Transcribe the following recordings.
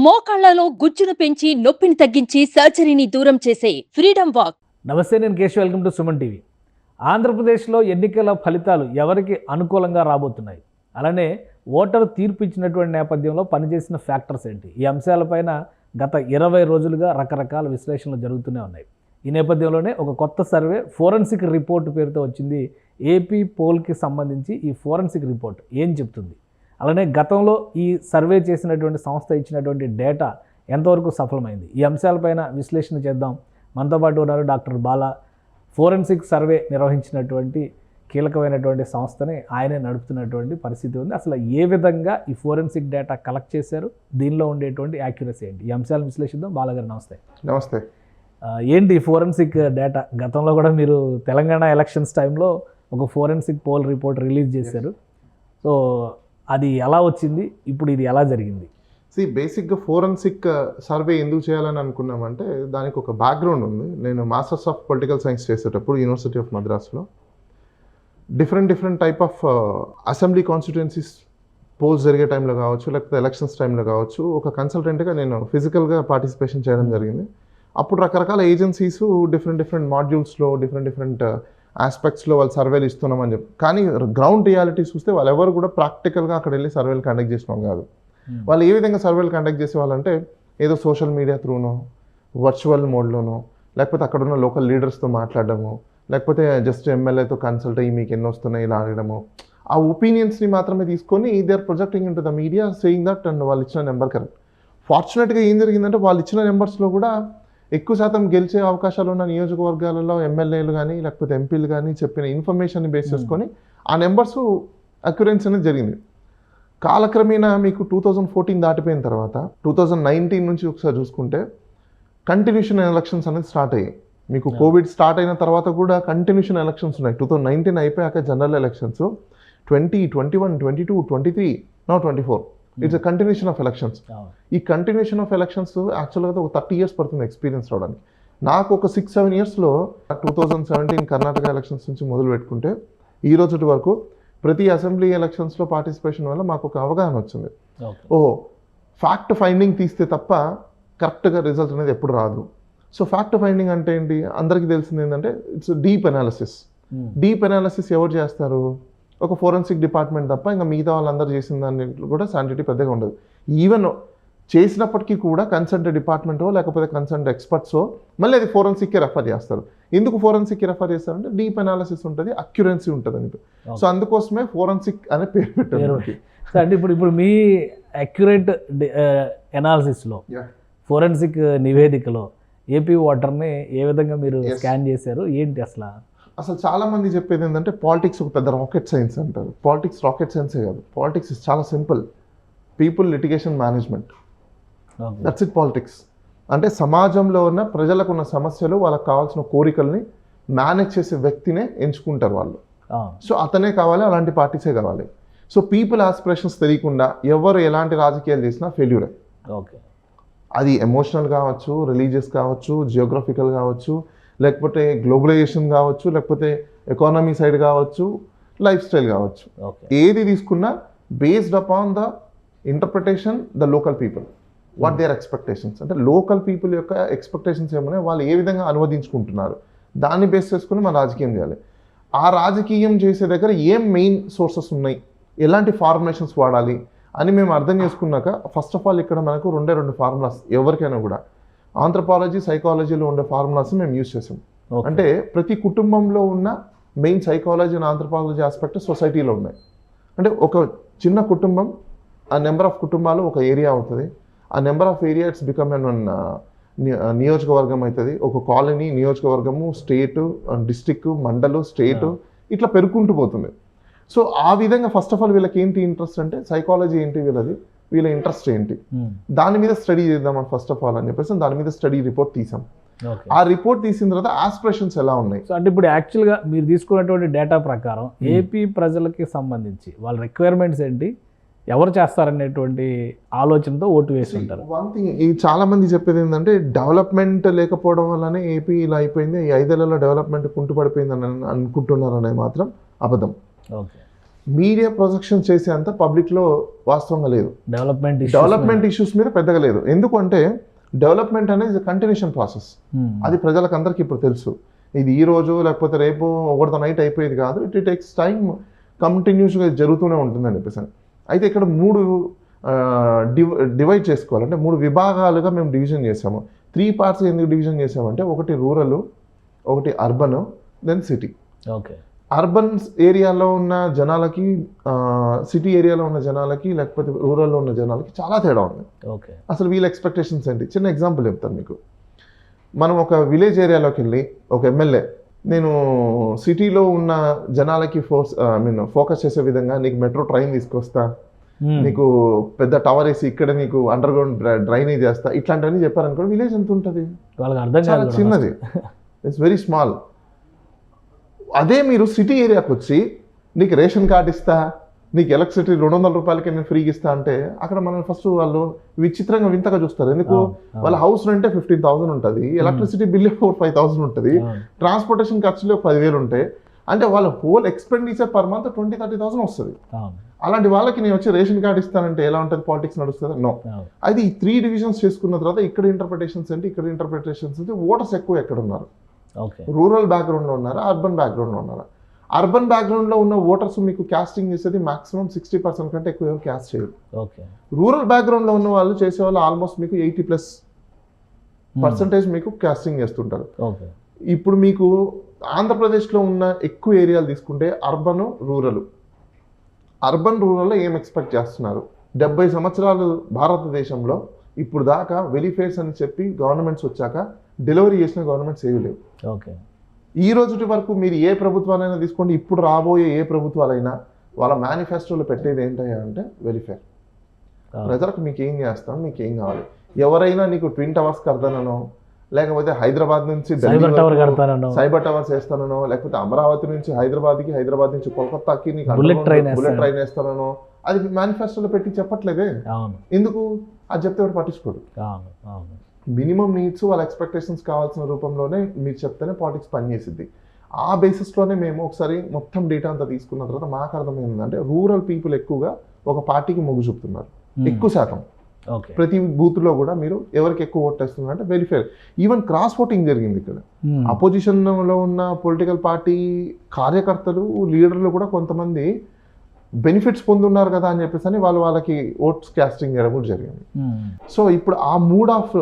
మోకాళ్లలో గుజ్జును పెంచి నొప్పిని తగ్గించి సర్జరీని దూరం చేసే ఫ్రీడమ్ వాక్. నమస్తే, నేను Keshav. Welcome to Suman TV. ఆంధ్రప్రదేశ్లో ఎన్నికల ఫలితాలు ఎవరికి అనుకూలంగా రాబోతున్నాయి, అలానే ఓటరు తీర్పు ఇచ్చినటువంటి నేపథ్యంలో పనిచేసిన ఫ్యాక్టర్స్ ఏంటి, ఈ అంశాలపైన గత 20 రోజులుగా రకరకాల విశ్లేషణలు జరుగుతూనే ఉన్నాయి. ఈ నేపథ్యంలోనే ఒక కొత్త సర్వే ఫోరెన్సిక్ రిపోర్ట్ పేరుతో వచ్చింది. ఏపీ పోల్కి సంబంధించి ఈ ఫోరెన్సిక్ రిపోర్ట్ ఏం చెప్తుంది, అలానే గతంలో ఈ సర్వే చేసినటువంటి సంస్థ ఇచ్చినటువంటి డేటా ఎంతవరకు సఫలమైంది, ఈ అంశాలపైన విశ్లేషణ చేద్దాం. మనతో పాటు ఉన్నారు డాక్టర్ బాలా. ఫోరెన్సిక్ సర్వే నిర్వహించినటువంటి కీలకమైనటువంటి సంస్థని ఆయనే నడుపుతున్నటువంటి పరిస్థితి ఉంది. అసలు ఏ విధంగా ఈ ఫోరెన్సిక్ డేటా కలెక్ట్ చేశారు, దీనిలో ఉండేటువంటి యాక్యురసీ ఏంటి, ఈ అంశాలను విశ్లేషిద్దాం. బాలాగారు నమస్తే. నమస్తే. ఏంటి ఫోరెన్సిక్ డేటా? గతంలో కూడా మీరు తెలంగాణ ఎలక్షన్స్ టైంలో ఒక ఫోరెన్సిక్ పోల్ రిపోర్ట్ రిలీజ్ చేశారు. సో అది ఎలా వచ్చింది, ఇప్పుడు ఇది ఎలా జరిగింది? బేసిక్గా ఫోరెన్సిక్ సర్వే ఎందుకు చేయాలని అనుకున్నామంటే దానికి ఒక బ్యాక్గ్రౌండ్ ఉంది. నేను మాస్టర్స్ ఆఫ్ పొలిటికల్ సైన్స్ చేసేటప్పుడు యూనివర్సిటీ ఆఫ్ మద్రాస్లో different type of assembly constituencies polls జరిగే టైంలో కావచ్చు, లేకపోతే ఎలక్షన్స్ టైంలో కావచ్చు, ఒక కన్సల్టెంట్గా నేను ఫిజికల్గా పార్టిసిపేషన్ చేయడం జరిగింది. అప్పుడు రకరకాల ఏజెన్సీస్ డిఫరెంట్ మాడ్యూల్స్లో డిఫరెంట్ ఆస్పెక్ట్స్లో వాళ్ళు సర్వేలు ఇస్తున్నామని చెప్పి, కానీ గ్రౌండ్ రియాలిటీ చూస్తే వాళ్ళు ఎవరు కూడా ప్రాక్టికల్గా అక్కడ వెళ్ళి సర్వేలు కండక్ట్ చేసిన కాదు. వాళ్ళు ఏ విధంగా సర్వేలు కండక్ట్ చేసేవాళ్ళంటే ఏదో సోషల్ మీడియా త్రూనో, వర్చువల్ మోడ్లోనో, లేకపోతే అక్కడ ఉన్న లోకల్ లీడర్స్తో మాట్లాడడము, లేకపోతే జస్ట్ ఎమ్మెల్యేతో కన్సల్ట్ అయ్యి మీకు ఎన్ని వస్తున్నాయి ఇలా అడగడము, ఆ ఒపీనియన్స్ని మాత్రమే తీసుకొని they are projecting into the media saying that and వాళ్ళు ఇచ్చిన నెంబర్ కరెక్ట్. ఫార్చునేట్గా ఏం జరిగిందంటే వాళ్ళు ఇచ్చిన నెంబర్స్లో కూడా ఎక్కువ శాతం గెలిచే అవకాశాలు ఉన్న నియోజకవర్గాలలో ఎమ్మెల్యేలు కానీ లేకపోతే ఎంపీలు కానీ చెప్పిన ఇన్ఫర్మేషన్ని బేస్ చేసుకొని ఆ నెంబర్స్ అక్యురెన్సీ అనేది జరిగింది. కాలక్రమేణా మీకు 2014 దాటిపోయిన తర్వాత 2019 నుంచి ఒకసారి చూసుకుంటే కంటిన్యూషన్ ఎలక్షన్స్ అనేది స్టార్ట్ అయ్యాయి. మీకు కోవిడ్ స్టార్ట్ అయిన తర్వాత కూడా కంటిన్యూషన్ ఎలక్షన్స్ ఉన్నాయి. 2019 అయిపోయాక general elections 20, 21, 22, 23, now 24. It's a continuation of elections. ఈ కంటిన్యూషన్ ఆఫ్ ఎలక్షన్స్ యాక్చువల్గా ఒక 30 years పడుతుంది ఎక్స్పీరియన్స్ రావడానికి. నాకు ఒక 6-7 yearsలో 2017 కర్ణాటక ఎలక్షన్స్ నుంచి మొదలు పెట్టుకుంటే ఈ రోజు వరకు ప్రతి అసెంబ్లీ ఎలక్షన్స్లో పార్టిసిపేషన్ వల్ల మాకు ఒక అవగాహన వచ్చింది. ఫ్యాక్ట్ ఫైండింగ్ తీస్తే తప్ప కరెక్ట్గా రిజల్ట్ అనేది ఎప్పుడు రాదు. సో ఫ్యాక్ట్ ఫైండింగ్ అంటే ఏంటి, అందరికీ తెలిసింది ఏంటంటే it's deep analysis. Deep analysis ఎవరు చేస్తారు? ఒక ఫోరెన్సిక్ డిపార్ట్మెంట్ తప్ప ఇంకా మిగతా వాళ్ళందరూ చేసిన దాన్ని కూడా శాంటిటీ పెద్దగా ఉండదు. ఈవెన్ చేసినప్పటికీ కూడా కన్సర్న్ డిపార్ట్మెంటో లేకపోతే కన్సర్న్ ఎక్స్పర్ట్సో మళ్ళీ అది ఫోరెన్సిక్కి రెఫర్ చేస్తారు. ఎందుకు ఫోరెన్సిక్కి రెఫర్ చేస్తారంటే డీప్ అనాలిసిస్ ఉంటుంది, అక్యురెన్సీ ఉంటుంది అని. సో అందుకోసమే ఫోరెన్సిక్ అనే పేరు పెట్టారు. అంటే ఇప్పుడు మీ అక్యురేట్ అనాలిసిస్లో ఫోరెన్సిక్ నివేదికలో ఏపీ ఓటర్ని ఏ విధంగా మీరు స్కాన్ చేశారు, ఏంటి అసలు చాలా మంది చెప్పేది ఏంటంటే పాలిటిక్స్ ఒక పెద్ద రాకెట్ సైన్స్ అంటారు. పాలిటిక్స్ రాకెట్ సైన్సే కాదు. పాలిటిక్స్ చాలా simple. People, litigation, management, that's it politics. అంటే సమాజంలో ఉన్న ప్రజలకు ఉన్న సమస్యలు, వాళ్ళకి కావాల్సిన కోరికల్ని మేనేజ్ చేసే వ్యక్తినే ఎంచుకుంటారు వాళ్ళు. సో అతనే కావాలి, అలాంటి పార్టీసే కావాలి. సో పీపుల్ ఆస్పిరేషన్స్ తెలియకుండా ఎవరు ఎలాంటి రాజకీయాలు చేసినా ఫెయిల్యూరే. ఓకే, అది ఎమోషనల్ కావచ్చు, రిలీజియస్ కావచ్చు, జియోగ్రఫికల్ కావచ్చు, లేకపోతే గ్లోబలైజేషన్ కావచ్చు, లేకపోతే ఎకానమీ సైడ్ కావచ్చు, లైఫ్ స్టైల్ కావచ్చు. ఏది తీసుకున్నా based upon the interpretation the local people, what there expectations. అంటే లోకల్ పీపుల్ యొక్క ఎక్స్పెక్టేషన్స్ ఏమన్నా వాళ్ళు ఏ విధంగా అనువదించుకుంటున్నారు, దాన్ని బేస్ చేసుకుని మనం రాజకీయం చేయాలి. ఆ రాజకీయం చేసే దగ్గర ఏం మెయిన్ సోర్సెస్ ఉన్నాయి, ఎలాంటి ఫార్ములేషన్స్ వాడాలి అని మేము అర్థం చేసుకున్నాక ఫస్ట్ ఆఫ్ ఆల్ ఇక్కడ మనకు రెండు ఫార్ములాస్ ఎవరికైనా కూడా ఆంథ్రపాలజీ, సైకాలజీలో ఉండే ఫార్ములాస్ మేము యూజ్ చేసాం. అంటే ప్రతి కుటుంబంలో ఉన్న main psychology and anthropology aspect సొసైటీలో ఉన్నాయి. అంటే ఒక చిన్న కుటుంబం, ఆ నెంబర్ ఆఫ్ కుటుంబాలు ఒక ఏరియా అవుతుంది. ఆ number of area it's become నియోజకవర్గం అవుతుంది. ఒక కాలనీ, నియోజకవర్గము, స్టేటు, డిస్టిక్, మండలు, స్టేటు, ఇట్లా పెరుగుకుంటూ పోతుంది. సో ఆ విధంగా ఫస్ట్ ఆఫ్ ఆల్ వీళ్ళకి ఏంటి ఇంట్రెస్ట్ అంటే సైకాలజీ ఏంటి, వీళ్ళ ఇంట్రెస్ట్ ఏంటి, దాని మీద స్టడీ చేద్దామని ఫస్ట్ ఆఫ్ ఆల్ అని చెప్పేసి దాని మీద స్టడీ రిపోర్ట్ తీసాం. ఆ రిపోర్ట్ తీసిన తర్వాత ఆస్పిరేషన్స్ ఎలా ఉన్నాయి. సో అంటే ఇప్పుడు యాక్చువల్గా మీరు తీసుకున్నటువంటి డేటా ప్రకారం ఏపీ ప్రజలకి సంబంధించి వాళ్ళ రిక్వైర్మెంట్స్ ఏంటి, ఎవరు చేస్తారనేటువంటి ఆలోచనతో ఓటు వేసి ఉంటారు. వన్ థింగ్ ఈ చాలా మంది చెప్పేది ఏంటంటే డెవలప్మెంట్ లేకపోవడం వల్లనే ఏపీ ఇలా అయిపోయింది, ఈ 5 ఏళ్లలో డెవలప్మెంట్ కుంటుపడిపోయిందని అనుకుంటున్నారు అనేది మాత్రం అబద్ధం. మీడియా ప్రొజెక్షన్ చేసే అంత పబ్లిక్లో వాస్తవంగా లేదు. డెవలప్మెంట్ ఇష్యూస్ మీద పెద్దగా లేదు. ఎందుకంటే డెవలప్మెంట్ అనేది కంటిన్యూషన్ ప్రాసెస్. అది ప్రజలకు అందరికీ ఇప్పుడు తెలుసు. ఇది ఈ రోజు లేకపోతే రేపు ఓవర్ ద నైట్ అయిపోయేది కాదు. ఇట్ టేక్స్ టైం, కంటిన్యూస్గా జరుగుతూనే ఉంటుందని చెప్పేసి. అయితే ఇక్కడ 3 డివైడ్ చేసుకోవాలి. అంటే 3 విభాగాలుగా మేము డివిజన్ చేసాము. 3 పార్ట్స్ ఎందుకు డివిజన్ చేసామంటే, ఒకటి రూరల్, ఒకటి urban, then city. Okay. Urban ఏరియాలో ఉన్న జనాలకి, సిటీ ఏరియాలో ఉన్న జనాలకి, లేకపోతే రూరల్లో ఉన్న జనాలకి చాలా తేడా ఉంది. ఓకే. అసలు వీళ్ళ ఎక్స్పెక్టేషన్స్ ఏంటి? చిన్న ఎగ్జాంపుల్ చెప్తాను మీకు. మనం ఒక విలేజ్ ఏరియాలోకి వెళ్ళి ఒక ఎమ్మెల్యే, నేను సిటీలో ఉన్న జనాలకి ఫోకస్ చేసే విధంగా నీకు మెట్రో ట్రైన్ తీసుకొస్తా, నీకు పెద్ద టవర్ వేసి ఇక్కడ నీకు అండర్ గ్రౌండ్ డ్రైనేజ్ చేస్తా, ఇట్లాంటివన్నీ చెప్పారనుకో, విలేజ్ ఎంత ఉంటుంది? వాళ్ళకి అర్థం చాలా చిన్నది. It's very small. అదే మీరు సిటీ ఏరియాకి వచ్చి నీకు రేషన్ కార్డు ఇస్తా, నీకు ఎలక్ట్రిసిటీ 200 రూపాయలకి నేను ఫ్రీగా ఇస్తా అంటే, అక్కడ మనం ఫస్ట్ వాళ్ళు విచిత్రంగా వింతగా చూస్తారు. ఎందుకు? వాళ్ళ హౌస్ రెంటే 15,000 ఉంటుంది, ఎలక్ట్రిసిటీ బిల్ 4-5,000 ఉంటుంది, ట్రాన్స్పోర్టేషన్ ఖర్చులు 10,000 ఉంటాయి. అంటే వాళ్ళ హోల్ ఎక్స్పెండిచర్ పర్ మంత్ 20-30,000 వస్తుంది. అలాంటి వాళ్ళకి నేను వచ్చి రేషన్ కార్డు ఇస్తానంటే ఎలా ఉంటుంది? పాలిటిక్స్ నడుస్తుంది? నో. అది ఈ 3 డివిజన్స్ చేసుకున్న తర్వాత ఇక్కడ ఇంటర్ప్రిటేషన్స్ ఏంటి, ఇక్కడ ఇంటర్ప్రిటేషన్స్ ఏంటి, ఓటర్స్ ఎక్కువ ఎక్కడ ఉన్నారు? రూరల్ బ్యాక్గ్రౌండ్లో ఉన్నారా, అర్బన్ బ్యాక్గ్రౌండ్లో ఉన్నారా? అర్బన్ బ్యాక్గ్రౌండ్లో ఉన్న ఓటర్స్ మీకు క్యాస్టింగ్ చేసేది మాక్సిమం 60% కంటే ఎక్కువ ఎవరు క్యాస్ట్ చేయరు. రూరల్ బ్యాక్గ్రౌండ్లో ఉన్న వాళ్ళు చేసేవాళ్ళు ఆల్మోస్ట్ మీకు 80+% మీకు క్యాస్టింగ్ చేస్తుంటారు. ఇప్పుడు మీకు ఆంధ్రప్రదేశ్లో ఉన్న ఎక్కువ ఏరియాలు తీసుకుంటే అర్బన్ రూరల్లో ఏం ఎక్స్పెక్ట్ చేస్తున్నారు? 70 సంవత్సరాలు భారతదేశంలో ఇప్పుడు దాకా వెలిఫేర్స్ అని చెప్పి గవర్నమెంట్స్ వచ్చాక డెలివరీ చేసిన గవర్నమెంట్స్ ఏవి లేవు. ఈ రోజుటి వరకు మీరు ఏ ప్రభుత్వాలైనా తీసుకోండి, ఇప్పుడు రాబోయే ఏ ప్రభుత్వాలైనా వాళ్ళ మేనిఫెస్టోలో పెట్టేది ఏంటయ్యా అంటే వెలిఫేర్. ప్రజలకు మీకు ఏం చేస్తాం, మీకు ఏం కావాలి? ఎవరైనా నీకు ట్విన్ టవర్స్ కడతానో, లేకపోతే హైదరాబాద్ నుంచి సైబర్ టవర్స్ వేస్తానో, లేకపోతే అమరావతి నుంచి హైదరాబాద్ నుంచి కోల్కతాకి నీకు బుల్లెట్ ట్రైన్ వేస్తానో, అది మేనిఫెస్టోలో పెట్టి చెప్పట్లేదే. ఎందుకు? అది చెప్తే ఎవరు పట్టించుకోడు. మినిమం నీడ్స్, వాళ్ళ ఎక్స్పెక్టేషన్స్ కావాల్సిన రూపంలోనే మీరు చెప్తేనే పాలిటిక్స్ పనిచేసిద్ది. ఆ బేసిస్లోనే మేము ఒకసారి మొత్తం డేటా అంతా తీసుకున్న తర్వాత మాకు అర్థమైందంటే, రూరల్ పీపుల్ ఎక్కువగా ఒక పార్టీకి మొగ్గు చూపుతున్నారు, ఎక్కువ శాతం. ప్రతి బూత్లో కూడా మీరు ఎవరికి ఎక్కువ ఓట్ వేస్తున్నారు అంటే వెరిఫైర్. ఈవెన్ క్రాస్ ఓటింగ్ జరిగింది ఇక్కడ. అపోజిషన్లో ఉన్న పొలిటికల్ పార్టీ కార్యకర్తలు, లీడర్లు కూడా కొంతమంది బెనిఫిట్స్ పొందున్నారు కదా అని చెప్పేసి వాళ్ళకి ఓట్స్ క్యాస్టింగ్ చేయడం కూడా జరిగింది. సో ఇప్పుడు ఆ మూడ్ ఆఫ్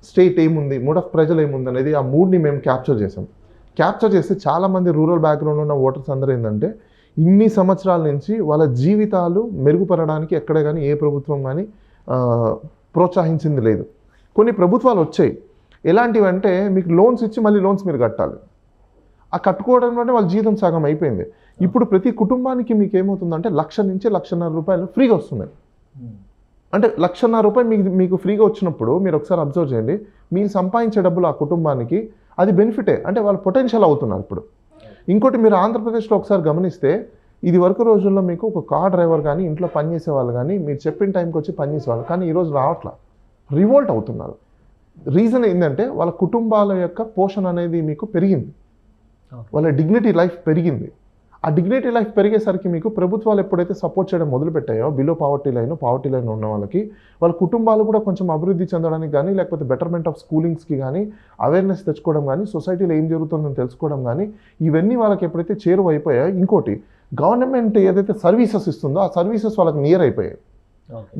స్టేట్ ఏముంది, మూడ్ ఆఫ్ ప్రజలు ఏముంది అనేది, ఆ మూడ్ని మేము క్యాప్చర్ చేసాం. క్యాప్చర్ చేస్తే చాలామంది రూరల్ బ్యాక్గ్రౌండ్ ఉన్న ఓటర్స్ అందరూ ఏంటంటే, ఇన్ని సంవత్సరాల నుంచి వాళ్ళ జీవితాలు మెరుగుపడడానికి ఎక్కడే కానీ ఏ ప్రభుత్వం కానీ ప్రోత్సహించింది లేదు. కొన్ని ప్రభుత్వాలు వచ్చాయి, ఎలాంటివి అంటే మీకు లోన్స్ ఇచ్చి మళ్ళీ లోన్స్ మీరు కట్టాలి. ఆ కట్టుకోవడం వల్ల వాళ్ళ జీతం సగం అయిపోయింది. ఇప్పుడు ప్రతి కుటుంబానికి మీకు ఏమవుతుందంటే 1,00,000 నుంచి 1,50,000 రూపాయలు ఫ్రీగా వస్తున్నాయి. అంటే 1,50,000 రూపాయలు మీకు ఫ్రీగా వచ్చినప్పుడు మీరు ఒకసారి అబ్జర్వ్ చేయండి, మీరు సంపాదించే డబ్బులు ఆ కుటుంబానికి అది బెనిఫిటే. అంటే వాళ్ళు పొటెన్షియల్ అవుతున్నారు ఇప్పుడు. ఇంకోటి, మీరు ఆంధ్రప్రదేశ్లో ఒకసారి గమనిస్తే, ఇది వరకు రోజుల్లో మీకు ఒక కార్ డ్రైవర్ కానీ, ఇంట్లో పనిచేసే వాళ్ళు కానీ, మీరు చెప్పిన టైంకి వచ్చి పనిచేసేవాళ్ళు, కానీ ఈరోజు రావట్లా, రివోల్ట్ అవుతున్నారు. రీజన్ ఏంటంటే వాళ్ళ కుటుంబాల యొక్క పోషణ అనేది మీకు పెరిగింది, వాళ్ళ డిగ్నిటీ లైఫ్ పెరిగింది. ఆ డిగ్నిటీ లైఫ్ పెరిగేసరికి మీకు ప్రభుత్వాలు ఎప్పుడైతే సపోర్ట్ చేయడం మొదలుపెట్టాయో, బిలో పావర్టీ లైన్ ఉన్న వాళ్ళకి, వాళ్ళ కుటుంబాలు కూడా కొంచెం అభివృద్ధి చెందడానికి కానీ, లేకపోతే బెటర్మెంట్ ఆఫ్ స్కూలింగ్స్కి కానీ, అవేర్నెస్ తెచ్చుకోవడం కానీ, సొసైటీలో ఏం జరుగుతుందని తెలుసుకోవడం కానీ, ఇవన్నీ వాళ్ళకి ఎప్పుడైతే చేరువ అయిపోయాయో, ఇంకోటి గవర్నమెంట్ ఏదైతే సర్వీసెస్ ఇస్తుందో ఆ సర్వీసెస్ వాళ్ళకి నియర్ అయిపోయాయి.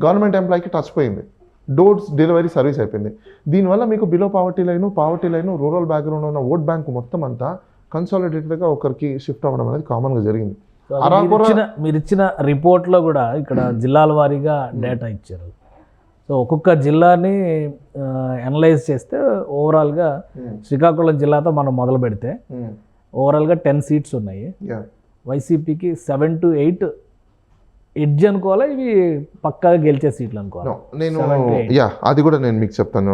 గవర్నమెంట్ ఎంప్లాయీకి టచ్ పోయింది, డోర్స్ డెలివరీ సర్వీస్ అయిపోయింది. దీనివల్ల మీకు below poverty line, rural background ఉన్న ఓట్ బ్యాంక్ మొత్తం అంతా కన్సాలిడేటెడ్గా ఒకరికి షిఫ్ట్ అవ్వడం అనేది కామన్గా జరిగింది. మీరు ఇచ్చిన రిపోర్ట్లో కూడా ఇక్కడ జిల్లాల వారీగా డేటా ఇచ్చారు. సో ఒక్కొక్క జిల్లాని అనలైజ్ చేస్తే ఓవరాల్గా శ్రీకాకుళం జిల్లాతో మనం మొదలు పెడితే ఓవరాల్గా 10 సీట్స్ ఉన్నాయి. వైసీపీకి 7 to 8 ఎడ్జ్ అనుకోవాలా, ఇవి పక్కాగా గెలిచే సీట్లు అనుకోవాలి? నేను అది కూడా నేను మీకు చెప్తాను.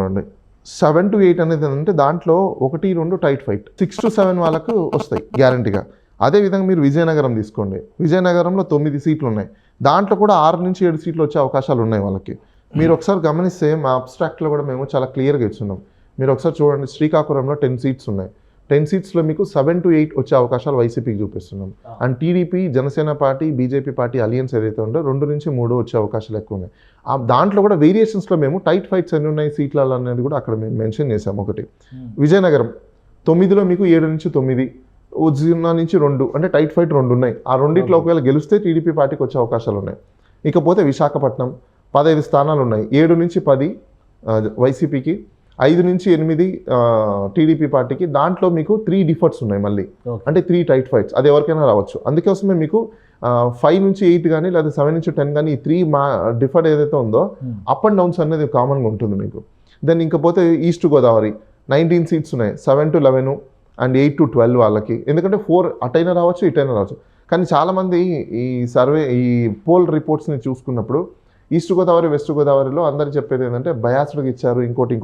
7 to 8 అనేది అంటే దాంట్లో 1-2 టైట్ ఫైట్, 6 to 7 వాళ్ళకు వస్తాయి గ్యారంటీగా. అదేవిధంగా మీరు విజయనగరం తీసుకోండి, విజయనగరంలో 9 సీట్లు ఉన్నాయి, దాంట్లో కూడా 6 నుంచి 7 సీట్లు వచ్చే అవకాశాలు ఉన్నాయి వాళ్ళకి. మీరు ఒకసారి గమనిస్తే మా అబ్స్ట్రాక్ట్లో కూడా మేము చాలా క్లియర్గా ఇచ్చున్నాం. మీరు ఒకసారి చూడండి, శ్రీకాకుళంలో 10 సీట్స్ ఉన్నాయి, 10 సీట్స్లో మీకు 7 to 8 వచ్చే అవకాశాలు వైసీపీకి చూపిస్తున్నాం. And TDP, Janasena party, BJP party alliance ఏదైతే ఉందో 2 నుంచి 3 వచ్చే అవకాశాలు ఎక్కువ ఉన్నాయి. దాంట్లో కూడా వేరియేషన్స్లో మేము టైట్ ఫైట్స్ ఎన్ని ఉన్నాయి సీట్లలో అనేది కూడా అక్కడ మేము మెన్షన్ చేసాము. ఒకటి విజయనగరం 9లో మీకు 7 నుంచి 9, 0 నుంచి 2 అంటే టైట్ ఫైట్ 2 ఉన్నాయి. ఆ రెండిట్లో ఒకవేళ గెలిస్తే టీడీపీ పార్టీకి వచ్చే అవకాశాలు ఉన్నాయి. ఇకపోతే విశాఖపట్నం 15 స్థానాలు ఉన్నాయి. 7 నుంచి 10 వైసీపీకి, 5 నుంచి 8 టీడీపీ పార్టీకి. దాంట్లో మీకు 3 డిఫర్ట్స్ ఉన్నాయి మళ్ళీ, అంటే 3 టైట్ ఫైట్స్. అది ఎవరికైనా రావచ్చు. అందుకోసమే మీకు 5 నుంచి 8 కానీ లేదా 7 నుంచి 10 కానీ ఈ 3 డిఫర్ట్ ఏదైతే ఉందో అప్ అండ్ డౌన్స్ అనేది కామన్గా ఉంటుంది మీకు. దెన్ ఇంకపోతే ఈస్ట్ గోదావరి 19 సీట్స్ ఉన్నాయి. 7 to 11 అండ్ 8 to 12 వాళ్ళకి. ఎందుకంటే 4 అటైనా రావచ్చు, ఇటైనా రావచ్చు. కానీ చాలామంది ఈ పోల్ రిపోర్ట్స్ని చూసుకున్నప్పుడు ఈస్ట్ గోదావరి, వెస్ట్ గోదావరిలో అందరు చెప్పేది ఏంటంటే బయాస్డ్గా ఇచ్చారు, ఇంకోటి.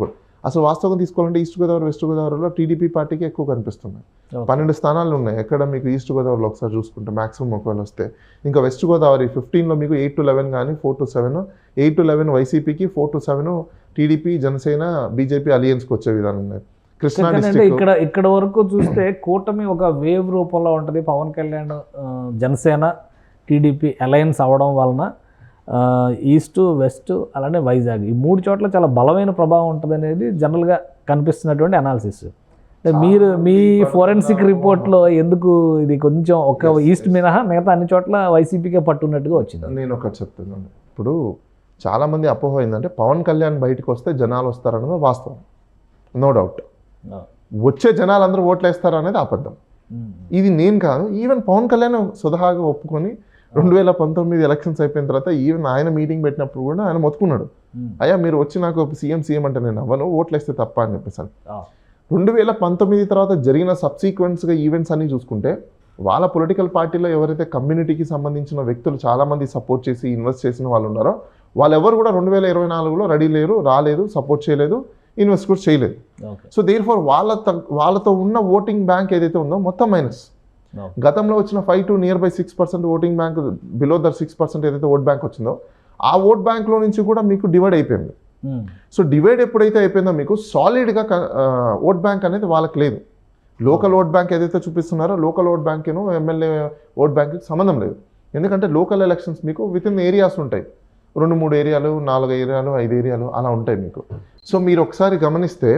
అసలు వాస్తవం తీసుకోవాలంటే ఈస్ట్ గోదావరి, వెస్ట్ గోదావరిలో టీడీపీ పార్టీకి ఎక్కువ కనిపిస్తున్నాయి. 12 స్థానాలు ఉన్నాయి ఎక్కడ మీకు ఈస్ట్ గోదావరిలో ఒకసారి చూసుకుంటే మ్యాక్సిమం ఒకవేళ వస్తే. ఇంకా వెస్ట్ గోదావరి 15లో మీకు 8 to 11 కానీ 4 to 7, 8 to 11 వైసీపీకి, 4 to 7 టీడీపీ, జనసేన, బీజేపీ అలియన్స్కి వచ్చే విధానం ఉన్నాయి. కృష్ణా డిస్ట్రిక్ట్ ఇక్కడ వరకు చూస్తే కూటమి ఒక వేవ్ రూపంలో ఉంటుంది. పవన్ కళ్యాణ్ జనసేన టీడీపీ అలయన్స్ అవ్వడం వలన ఈస్ట్, వెస్ట్, అలానే వైజాగ్ ఈ 3 చోట్ల చాలా బలమైన ప్రభావం ఉంటుంది అనేది జనరల్గా కనిపిస్తున్నటువంటి అనాలిసిస్. మీరు మీ ఫోరెన్సిక్ రిపోర్ట్లో ఎందుకు ఇది కొంచెం ఒక ఈస్ట్ మినహా మిగతా అన్ని చోట్ల వైసీపీకే పట్టున్నట్టుగా వచ్చింది? నేను ఒకటి చెప్తున్నాను. ఇప్పుడు చాలామంది అపోహ ఏంటంటే పవన్ కళ్యాణ్ బయటకు వస్తే జనాలు వస్తారన్నది వాస్తవం, నో డౌట్. వచ్చే జనాలు అందరూ ఓట్లు వేస్తారు అనేది అబద్ధం. ఇది నేను కాదు, ఈవెన్ పవన్ కళ్యాణ్ స్వతహాగా ఒప్పుకొని 2019 ఎలక్షన్స్ అయిపోయిన తర్వాత ఈవెన్ ఆయన మీటింగ్ పెట్టినప్పుడు కూడా ఆయన మొత్తుకున్నాడు, అయ్యా మీరు వచ్చి నాకు సీఎం అంటే నేను అవ్వను, ఓట్లు వేస్తే తప్ప అని చెప్పేసాను. 2019 తర్వాత జరిగిన సబ్సీక్వెన్స్గా ఈవెంట్స్ అన్ని చూసుకుంటే వాళ్ళ పొలిటికల్ పార్టీలో ఎవరైతే కమ్యూనిటీకి సంబంధించిన వ్యక్తులు చాలామంది సపోర్ట్ చేసి ఇన్వెస్ట్ చేసిన వాళ్ళు ఉన్నారో వాళ్ళెవరు కూడా 2024లో రెడీ లేరు, రాలేదు, సపోర్ట్ చేయలేదు, ఇన్వెస్ట్ కూడా చేయలేదు. సో దేర్ ఫార్ వాళ్ళతో ఉన్న ఓటింగ్ బ్యాంక్ ఏదైతే ఉందో మొత్తం మైనస్. గతంలో వచ్చిన 5 to near by 6% voting bank, below the 6% ఏదైతే ఓట్ బ్యాంక్ వచ్చిందో ఆ ఓట్ బ్యాంక్లో నుంచి కూడా మీకు డివైడ్ అయిపోయింది. సో డివైడ్ ఎప్పుడైతే అయిపోయిందో మీకు సాలిడ్గా ఓట్ బ్యాంక్ అనేది వాళ్ళకి లేదు. లోకల్ ఓట్ బ్యాంక్ ఏదైతే చూపిస్తున్నారో లోకల్ ఓట్ బ్యాంక్ను ఎమ్మెల్యే ఓట్ బ్యాంక్కి సంబంధం లేదు. ఎందుకంటే లోకల్ ఎలక్షన్స్ మీకు విత్ ఇన్ ఏరియాస్ ఉంటాయి, 2-3 ఏరియాలు, 4 ఏరియాలు, 5 ఏరియాలు అలా ఉంటాయి మీకు. సో మీరు ఒకసారి గమనిస్తే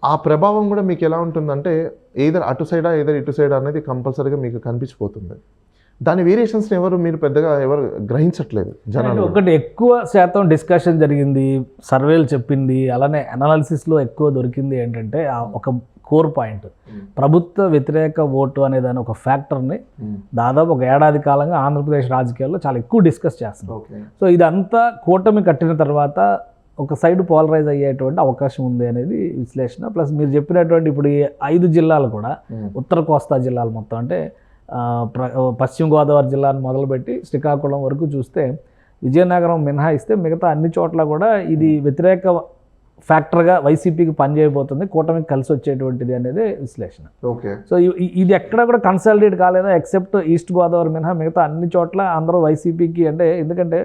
ఆ ప్రభావం కూడా మీకు ఎలా ఉంటుందంటే ఏదర్ అటు సైడా ఇటు సైడా అనేది కంపల్సరీగా మీకు కనిపించిపోతుంది. దాని వేరియేషన్స్ని మీరు పెద్దగా ఎవరు గ్రహించట్లేదు జనాలు. ఒకటి ఎక్కువ శాతం డిస్కషన్ జరిగింది, సర్వేలు చెప్పింది, అలానే అనాలిసిస్లో ఎక్కువ దొరికింది ఏంటంటే ఒక కోర్ పాయింట్, ప్రభుత్వ వ్యతిరేక ఓటు అనే దాని ఒక ఫ్యాక్టర్ని దాదాపు ఒక ఏడాది కాలంగా ఆంధ్రప్రదేశ్ రాజకీయాల్లో చాలా ఎక్కువ డిస్కస్ చేస్తున్నాం. సో ఇదంతా కూటమి కట్టిన తర్వాత ఒక సైడ్ పోలరైజ్ అయ్యేటువంటి అవకాశం ఉంది అనేది విశ్లేషణ. ప్లస్ మీరు చెప్పినటువంటి ఇప్పుడు ఈ 5 జిల్లాలు కూడా ఉత్తర కోస్తా జిల్లాలు మొత్తం అంటే పశ్చిమ గోదావరి జిల్లాను మొదలుపెట్టి శ్రీకాకుళం వరకు చూస్తే విజయనగరం మినహాయిస్తే మిగతా అన్ని చోట్ల కూడా ఇది వ్యతిరేక ఫ్యాక్టర్గా వైసీపీకి పనిచేయబోతుంది, కూటమికి కలిసి వచ్చేటువంటిది అనేది విశ్లేషణ. ఓకే. సో ఇది ఎక్కడ కూడా కన్సాలిడేట్ కాలేదా ఎక్సెప్ట్ ఈస్ట్ గోదావరి మినహా మిగతా అన్ని చోట్ల అందరూ వైసీపీకి అంటే ఎందుకంటే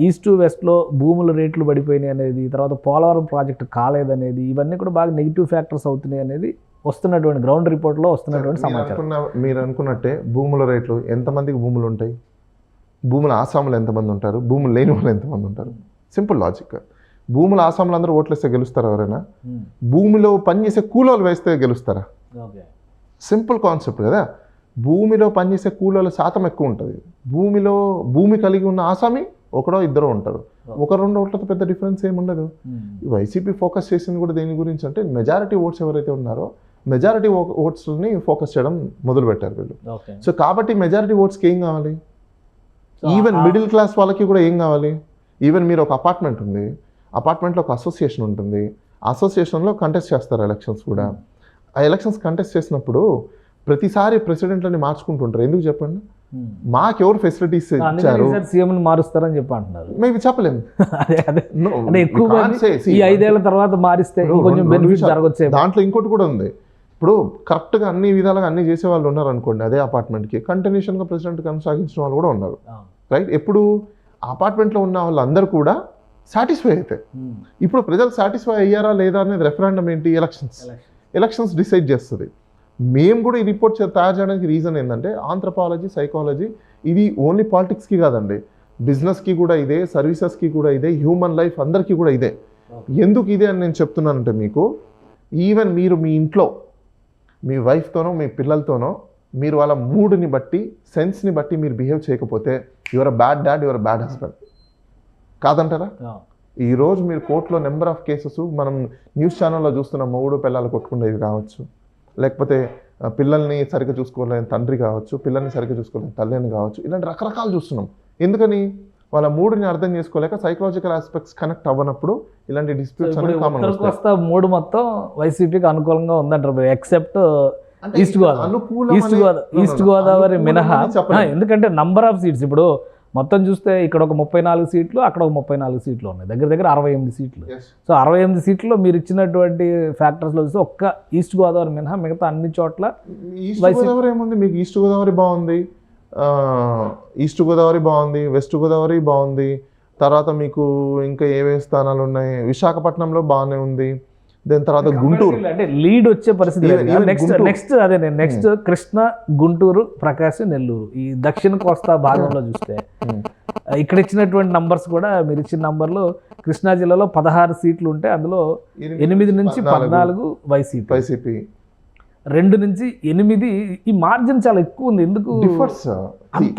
ఈస్ట్ వెస్ట్లో భూముల రేట్లు పడిపోయినాయి అనేది, తర్వాత పోలవరం ప్రాజెక్టు కాలేదనేది, ఇవన్నీ కూడా బాగా నెగిటివ్ ఫ్యాక్టర్స్ అవుతున్నాయి అనేది వస్తున్నటువంటి గ్రౌండ్ రిపోర్ట్లో వస్తున్నటువంటి సమాచారం. మీరు అనుకున్నట్టే భూముల రేట్లు ఎంతమందికి భూములు ఉంటాయి, భూముల ఆసాములు ఎంతమంది ఉంటారు, భూములు లేని వాళ్ళు ఎంతమంది ఉంటారు? Simple logic. భూముల ఆసాములు అందరూ ఓట్లేస్తే గెలుస్తారా ఎవరైనా? భూమిలో పనిచేసే కూలోళ్ళు వేస్తే గెలుస్తారా? సింపుల్ కాన్సెప్ట్ కదా. భూమిలో పనిచేసే కూలోళ్ళ శాతం ఎక్కువ ఉంటుంది. భూమి కలిగి ఉన్న ఆసామి ఒకడో ఇద్దరు ఉంటారు, 1-2 ఓట్లతో పెద్ద డిఫరెన్స్ ఏముండదు. వైసీపీ ఫోకస్ చేసింది కూడా దేని గురించి అంటే మెజారిటీ ఓట్స్ ఎవరైతే ఉన్నారో మెజారిటీ ఓట్స్ని ఫోకస్ చేయడం మొదలుపెట్టారు వీళ్ళు. సో కాబట్టి మెజారిటీ ఓట్స్కి ఏం కావాలి? ఈవెన్ మిడిల్ క్లాస్ వాళ్ళకి కూడా ఏం కావాలి? ఈవెన్ మీరు ఒక అపార్ట్మెంట్ ఉంది, అపార్ట్మెంట్లో ఒక అసోసియేషన్ ఉంటుంది, అసోసియేషన్లో కంటెస్ట్ చేస్తారు ఎలక్షన్స్ కూడా. ఆ ఎలక్షన్స్ కంటెస్ట్ చేసినప్పుడు ప్రతిసారి ప్రెసిడెంట్లని మార్చుకుంటుంటారు. ఎందుకు చెప్పండి? మాకెవరు ఫెసిలిటీస్ ఇచ్చారు, సీఎంని మారుస్తారని చెప్పి అంటున్నారు. మేము చెప్పలేము. ఈ 5 ఏళ్ల తర్వాత మారిస్తే కొంచెం బెనిఫిట్ జరగచ్చు. దాంట్లో ఇంకోటి కూడా ఉంది. ఇప్పుడు కరెక్ట్గా అన్ని విధాలుగా అన్ని చేసే వాళ్ళు ఉన్నారు అనుకోండి, అదే అపార్ట్మెంట్కి కంటిన్యూషన్గా ప్రెసిడెంట్ కొనసాగించిన వాళ్ళు కూడా ఉన్నారు, రైట్? ఎప్పుడు అపార్ట్మెంట్లో ఉన్న వాళ్ళందరూ కూడా సాటిస్ఫై అవుతాయి. ఇప్పుడు ప్రజలు సాటిస్ఫై అయ్యారా లేదా అనేది రెఫరెండం ఏంటి? ఎలక్షన్స్. ఎలక్షన్స్ డిసైడ్ చేస్తుంది. మేము కూడా ఈ రిపోర్ట్ తయారు చేయడానికి రీజన్ ఏంటంటే ఆంథ్రపాలజీ, సైకాలజీ ఇది ఓన్లీ పాలిటిక్స్కి కాదండి, బిజినెస్కి కూడా ఇదే, సర్వీసెస్కి కూడా ఇదే, హ్యూమన్ లైఫ్ అందరికీ కూడా ఇదే. ఎందుకు ఇదే అని నేను చెప్తున్నానంటే మీకు, ఈవెన్ మీరు మీ ఇంట్లో మీ వైఫ్తోనో మీ పిల్లలతోనో మీరు వాళ్ళ మూడ్ని బట్టి, సెన్స్ని బట్టి మీరు బిహేవ్ చేయకపోతే your a bad dad, your a bad husband. కాదంటారా? ఈరోజు మీరు కోర్టులో నెంబర్ ఆఫ్ కేసెస్ మనం న్యూస్ ఛానల్లో చూస్తున్న మొగుడు పిల్లలు కొట్టుకునేవి కావచ్చు, లేకపోతే పిల్లల్ని సరిగ్గా చూసుకోలేని తండ్రి కావచ్చు, పిల్లల్ని సరిగ్గా చూసుకోలేని తల్లిని కావచ్చు, ఇలాంటి రకరకాలు చూస్తున్నాం. ఎందుకని? వాళ్ళ మూడుని అర్థం చేసుకోలేక, సైకలాజికల్ ఆస్పెక్ట్స్ కనెక్ట్ అవ్వనప్పుడు ఇలాంటి డిస్ప్యూట్స్ అనేవి కామన్ వస్తాయి. మూడు మొత్తం వైసీపీకి అనుకూలంగా ఉందంటారు, ఎక్సెప్ట్ ఈస్ట్ గోదావరి మినహా. ఎందుకంటే నంబర్ ఆఫ్ సీట్స్ ఇప్పుడు మొత్తం చూస్తే ఇక్కడ ఒక 34 సీట్లు, అక్కడ ఒక 34 సీట్లు ఉన్నాయి, దగ్గర దగ్గర 68 సీట్లు. సో 68 సీట్లో మీరు ఇచ్చినటువంటి ఫ్యాక్టర్స్లో చూస్తే ఒక్క ఈస్ట్ గోదావరి మినహా మిగతా అన్ని చోట్ల ఈస్ట్ గోదావరి ఏముంది మీకు? ఈస్ట్ గోదావరి బాగుంది, ఈస్ట్ గోదావరి బాగుంది, వెస్ట్ గోదావరి బాగుంది, తర్వాత మీకు ఇంకా ఏమేమి స్థానాలు ఉన్నాయి, విశాఖపట్నంలో బాగానే ఉంది, దాని తర్వాత గుంటూరు అంటే లీడ్ వచ్చే పరిస్థితి. నెక్స్ట్ కృష్ణా, గుంటూరు, ప్రకాశం, నెల్లూరు, ఈ దక్షిణ కోస్తా భాగంలో చూస్తే ఇక్కడ ఇచ్చినటువంటి నంబర్స్ కూడా మీరు ఇచ్చిన నంబర్లు కృష్ణా జిల్లాలో 16 సీట్లు ఉంటే అందులో 8 నుంచి 14 వైసీపీ, 2 నుంచి 8. ఈ మార్జిన్ చాలా ఎక్కువ ఉంది. ఎందుకు అంత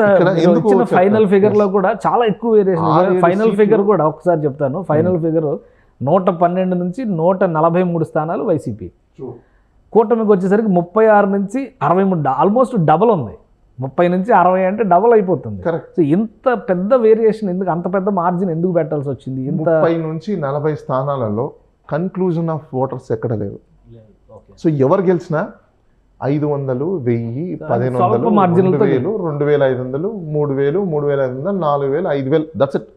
ఇచ్చిన ఫైనల్ ఫిగర్ లో కూడా చాలా ఎక్కువ వేరియేషన్. ఫైనల్ ఫిగర్ కూడా ఒకసారి చెప్తాను. ఫైనల్ ఫిగర్ 112 నుంచి 143 స్థానాలు వైసీపీ. కూటమికి వచ్చేసరికి 36 నుంచి 63, ఆల్మోస్ట్ డబల్ ఉంది. 30 నుంచి 60 అంటే డబల్ అయిపోతుంది. సో ఇంత పెద్ద వేరియేషన్ ఎందుకు, అంత పెద్ద మార్జిన్ ఎందుకు పెట్టాల్సి వచ్చింది? 30 నుంచి 40 స్థానాలలో కన్క్లూజన్ ఆఫ్ ఓటర్స్ ఎక్కడ లేదు. సో ఎవరు గెలిచినా 500, 1000, 1500, 2000, 2500, 3000, 3500, 4000, 5000, దట్స్ ఇట్.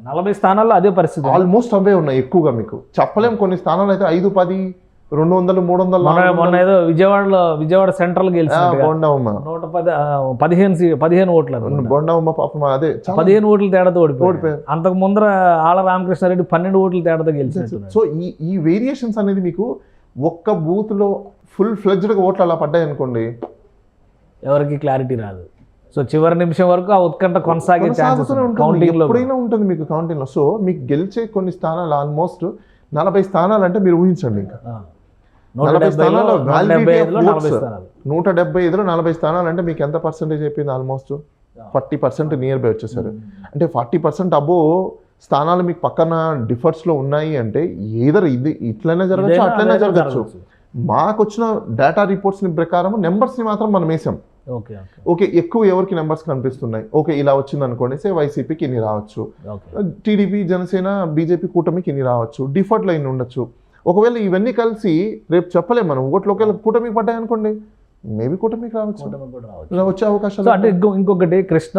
40 స్థానాల్లో అదే పరిస్థితి, ఆల్మోస్ట్ అవే ఉన్నాయి. ఎక్కువగా మీకు చెప్పలేం, కొన్ని స్థానాలు అయితే 5, 10, 200, 300. మొన్న ఏదో విజయవాడ సెంట్రల్ గెలిచింది, 15 ఓట్లు. బొండమ్మ పాపం అదే 15 ఓట్ల తేడాతో ఓడిపోయారు. అంతకు ముందర ఆళ్ళ రామకృష్ణారెడ్డి 12 ఓట్ల తేడాతో గెలిచారు. సో ఈ వేరియేషన్స్ అనేది మీకు ఒక్క బూత్లో ఫుల్ ఫ్లెడ్జ్డ్గా ఓట్లు అలా పడ్డాయి అనుకోండి, ఎవరికి క్లారిటీ రాదు. సో చివరి నిమిషం వరకు ఆ ఉత్కంఠ కొనసాగే ఛాన్సెస్ ఎప్పుడైనా ఉంటుంది మీకు కౌంటింగ్లో. సో మీకు గెలిచే కొన్ని స్థానాలు ఆల్మోస్ట్ 40 స్థానాలు అంటే మీరు ఊహించండి. ఇంకా 40 స్థానాలు 175లో 40 స్థానాలు అంటే మీకు ఎంత పర్సెంటేజ్ అయిపోయింది? ఆల్మోస్ట్ 40% నియర్ బై వచ్చేసారు. అంటే 40% అబో స్థానాలు మీకు పక్కన డిఫర్స్లో ఉన్నాయి అంటే ఏదర్ ఇది ఇట్లనే జరగచ్చు, అట్లనే జరగచ్చు. మాకు వచ్చిన డేటా రిపోర్ట్స్ని ప్రకారం నెంబర్స్ని మాత్రం మనం వేసాం. ఓకే, ఎక్కువ ఎవరికి నెంబర్స్ కనిపిస్తున్నాయి, ఓకే ఇలా వచ్చింది అనుకోండి, సే వైసీపీకి ఇన్ని రావచ్చు, టీడీపీ, జనసేన, బీజేపీ కూటమికి ఇన్ని రావచ్చు, డిఫాల్ట్లో ఇన్ని ఉండొచ్చు. ఒకవేళ ఇవన్నీ కలిసి రేపు చెప్పలేము మనం, ఓట్లు ఒకవేళ కూటమికి పడ్డాయి అనుకోండి, మేబీ కూటమికి రావచ్చు, వచ్చే అవకాశాలు. అంటే ఇంకొకటి, కృష్ణ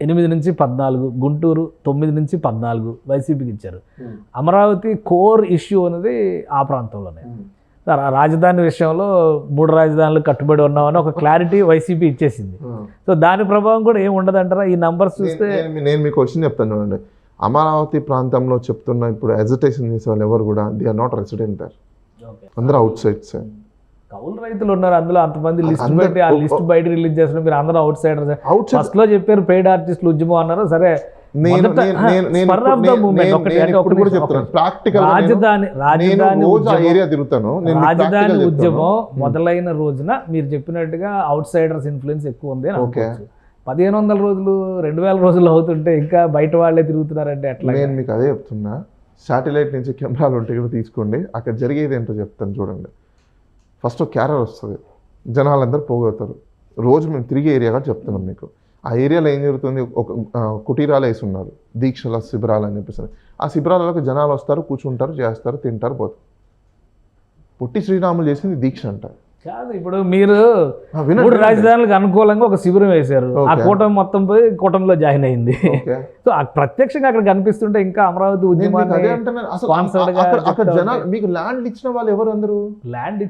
8 నుంచి 14, గుంటూరు 9 నుంచి 14 వైసీపీకి ఇచ్చారు. అమరావతి కోర్ ఇష్యూ అనేది ఆ ప్రాంతంలోనే. రాజధాని విషయంలో 3 రాజధానులు కట్టుబడి ఉన్నామని ఒక క్లారిటీ వైసీపీ ఇచ్చేసింది. సో దాని ప్రభావం కూడా ఏమి ఉండదు అంటారా ఈ నంబర్స్ చూస్తే? నేను మీకు క్వశ్చన్ చెప్తాను చూడండి. అమరావతి ప్రాంతంలో చెప్తున్న ఇప్పుడు ఎజిటేషన్ చేసే వాళ్ళు ఎవరు కూడా they are not resident there, అందరూ అవుట్ సైడ్స్. కౌలు రైతులు ఉన్నారు అందులో, అంతమంది లిస్ట్ పెట్టి ఆ లిస్ట్ బయట రిలీజ్ చేస్తున్నారు, మీరు అందరూ అవుట్ సైడర్స్. ఫస్ట్ లో చెప్పారు పెయిడ్ ఆర్టిస్టులు ఉద్యమం అన్నారు, సరే రాజధాని ఉద్యమం మొదలైన రోజున మీరు చెప్పినట్టుగా అవుట్ సైడర్స్ ఇన్ఫ్లుయెన్స్ ఎక్కువ ఉంది. 1500 రోజులు 2000 రోజులు అవుతుంటే ఇంకా బయట వాళ్ళే తిరుగుతున్నారంటే ఎట్లా? నేను మీకు అదే చెప్తున్నా, శాటిలైట్ నుంచి కెమెరాలు ఉంటే కూడా తీసుకోండి, అక్కడ జరిగేది ఏంటో చెప్తాను చూడండి. ఫస్ట్ క్యారర్ వస్తుంది, జనాలందరూ పోగొడతారు. రోజు మేము తిరిగే ఏరియాగా చెప్తున్నాం మీకు. ఆ ఏరియాలో ఏం జరుగుతుంది, ఒక కుటీరాలు వేసి ఉన్నారు, దీక్షల శిబిరాలు అని చెప్పేసి. ఆ శిబిరాలకు జనాలు వస్తారు, కూర్చుంటారు, చేస్తారు, తింటారు, పోతారు. పొట్టి శ్రీరాములు చేసింది దీక్ష అంటారు. కాదు, ఇప్పుడు మీరు 3 రాజధానులకు అనుకూలంగా ఒక శిబిరం వేశారు, ఆ కూటమి మొత్తం పోయి కూటమిలో జాయిన్ అయింది. సో ప్రత్యక్షంగా అక్కడ కనిపిస్తుంటే ఇంకా అమరావతి ఉద్యమాన్ని మీకు ల్యాండ్ ఇచ్చిన వాళ్ళు ఎవరు? అందరూ ల్యాండ్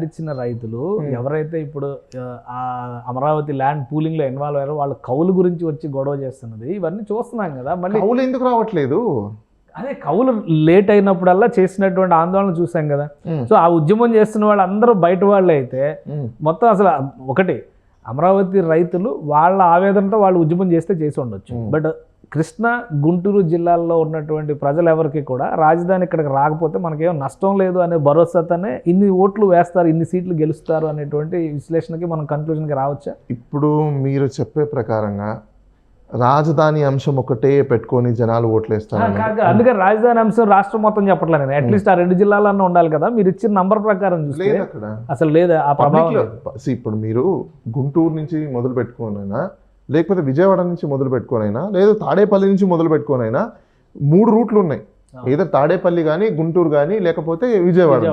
ఇచ్చిన రైతులు ఎవరైతే ఇప్పుడు ఆ అమరావతి ల్యాండ్ పూలింగ్ లో ఇన్వాల్వ్ అయ్యారో వాళ్ళ కౌలు గురించి వచ్చి గొడవ చేస్తున్నది ఇవన్నీ చూస్తున్నాం కదా. మళ్ళీ కౌలు ఎందుకు రావట్లేదు? అదే కవులు లేట్ అయినప్పుడల్లా చేసినటువంటి ఆందోళన చూసాం కదా. సో ఆ ఉద్యమం చేస్తున్న వాళ్ళు అందరూ బయట వాళ్ళే అయితే మొత్తం అసలు ఒకటి అమరావతి రైతులు వాళ్ళ ఆవేదనతో వాళ్ళు ఉద్యమం చేసి ఉండొచ్చు. బట్ కృష్ణా గుంటూరు జిల్లాల్లో ఉన్నటువంటి ప్రజలు ఎవరికి కూడా రాజధాని ఇక్కడికి రాకపోతే మనకేం నష్టం లేదు అనే భరోసాతోనే ఇన్ని ఓట్లు వేస్తారు, ఇన్ని సీట్లు గెలుస్తారు అనేటువంటి విశ్లేషణకి మనం కన్క్లూజన్కి రావచ్చా? ఇప్పుడు మీరు చెప్పే ప్రకారంగా రాజధాని అంశం ఒకటే పెట్టుకొని జనాలు ఓట్లు వేస్తారు. అందుకే రాజధాని అంశం రాష్ట్రం మొత్తం చెప్పట్లేదు నేను. అట్లీస్ట్ ఆ 2 జిల్లాలన్నా ఉండాలి కదా. మీరు ఇచ్చిన నంబర్ ప్రకారం చూస్తే అక్కడ అసలు లేదా ఆ ప్రభావం. ఇప్పుడు మీరు గుంటూరు నుంచి మొదలు పెట్టుకోనైనా, లేకపోతే విజయవాడ నుంచి మొదలు పెట్టుకోనైనా, లేదా తాడేపల్లి నుంచి మొదలు పెట్టుకోనైనా 3 రూట్లు ఉన్నాయి. ఏదో తాడేపల్లి కానీ, గుంటూరు కానీ, లేకపోతే విజయవాడ.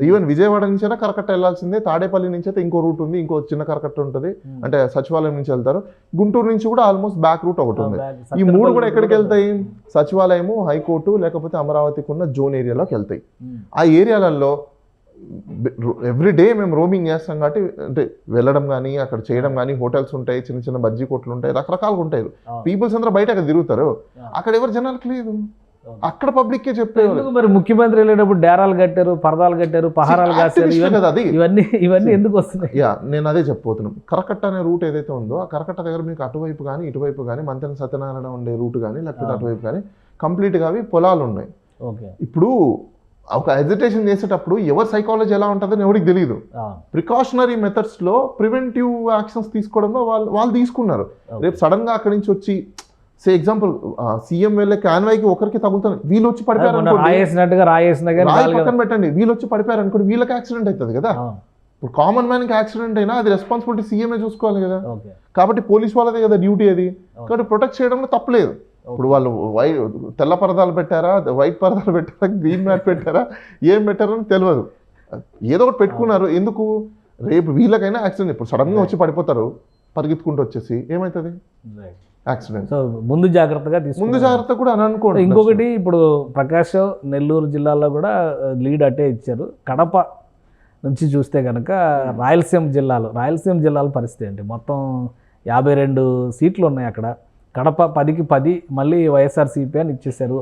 ఈవెన్ విజయవాడ నుంచి అయినా కరకట్ట వెళ్ళాల్సిందే. తాడేపల్లి నుంచి అయితే ఇంకో రూట్ ఉంది, ఇంకో చిన్న కరకట్ట ఉంటుంది, అంటే సచివాలయం నుంచి వెళ్తారు. గుంటూరు నుంచి కూడా ఆల్మోస్ట్ బ్యాక్ రూట్ ఒకటి ఉంది. ఈ 3 కూడా ఎక్కడికి వెళ్తాయి? సచివాలయము, హైకోర్టు, లేకపోతే అమరావతికి ఉన్న జోన్ ఏరియాలోకి వెళ్తాయి. ఆ ఏరియాలలో ఎవ్రీ డే మేము రోమింగ్ చేస్తాం కాబట్టి, అంటే వెళ్ళడం కానీ, అక్కడ చేయడం కానీ, హోటల్స్ ఉంటాయి, చిన్న చిన్న బజ్జీ కొట్లు ఉంటాయి, రకరకాలుగా ఉంటాయి. పీపుల్స్ అందరూ బయట అక్కడ తిరుగుతారు, అక్కడ ఎవరు జనాలకు లేదు, అక్కడ పబ్లిక్కే చెప్పేవారు. మరి ముఖ్యమంత్రి వెళ్ళేటప్పుడు డేరాలు కట్టారు, పరదాలు కట్టారు, పహారాలు కాశారు, ఇవన్నీ ఎందుకు వస్తున్నాయి? నేను అదే చెప్పబోతున్నాను. కరకట్ట అనే రూట్ ఏదైతే ఉందో, ఆ కరకట్ట దగ్గర మీకు అటువైపు కానీ, ఇటువైపు కానీ, మంతెన సత్యనారాయణ ఉండే రూట్ కానీ, లేకపోతే అటువైపు కానీ కంప్లీట్గా అవి పొలాలు ఉన్నాయి. ఇప్పుడు ఒక ఎజిటేషన్ చేసేటప్పుడు ఎవరి సైకాలజీ ఎలా ఉంటుందని ఎవరికి తెలియదు. ప్రికాషనరీ మెథడ్స్లో ప్రివెంటివ్ యాక్షన్స్ తీసుకోవడంలో వాళ్ళు తీసుకున్నారు. రేపు సడన్గా అక్కడి నుంచి వచ్చి ఎగ్జాంపుల్ సీఎం వెళ్ళే కాన్వాయ్కి ఒకరికి తగులుతాను, వీళ్ళు వచ్చి పడిపోయారు రాయి పక్కన పెట్టండి, వీళ్ళు వచ్చి పడిపోయారు అనుకోండి, వీళ్ళకి యాక్సిడెంట్ అవుతుంది కదా. ఇప్పుడు కామన్ మ్యాన్కి యాక్సిడెంట్ అయినా అది రెస్పాన్సిబిలిటీ సీఎంఏ చూసుకోవాలి కదా. కాబట్టి పోలీస్ వాళ్ళదే కదా డ్యూటీ అది. కాబట్టి ప్రొటెక్ట్ చేయడంలో తప్పలేదు. ఇప్పుడు వాళ్ళు తెల్ల పరదాలు పెట్టారా, వైట్ పరదాలు పెట్టారా, గ్రీన్ మ్యాట్ పెట్టారా, ఏం పెట్టారో అని తెలియదు. ఏదో ఒకటి పెట్టుకున్నారు. ఎందుకు? రేపు వీళ్ళకైనా యాక్సిడెంట్. ఇప్పుడు సడన్గా వచ్చి పడిపోతారు పరిగెత్తుకుంటూ వచ్చేసి, ఏమవుతుంది? యాక్సిడెంట్. సో ముందు జాగ్రత్త కూడా అని అనుకోండి. ఇంకొకటి, ఇప్పుడు ప్రకాశం, నెల్లూరు జిల్లాల్లో కూడా లీడ్ అట్టే ఇచ్చారు. కడప నుంచి చూస్తే కనుక రాయలసీమ జిల్లాల పరిస్థితి ఏంటి? మొత్తం 52 సీట్లు ఉన్నాయి అక్కడ. కడప 10కి 10 మళ్ళీ వైఎస్ఆర్సీపీ అని ఇచ్చేసారు,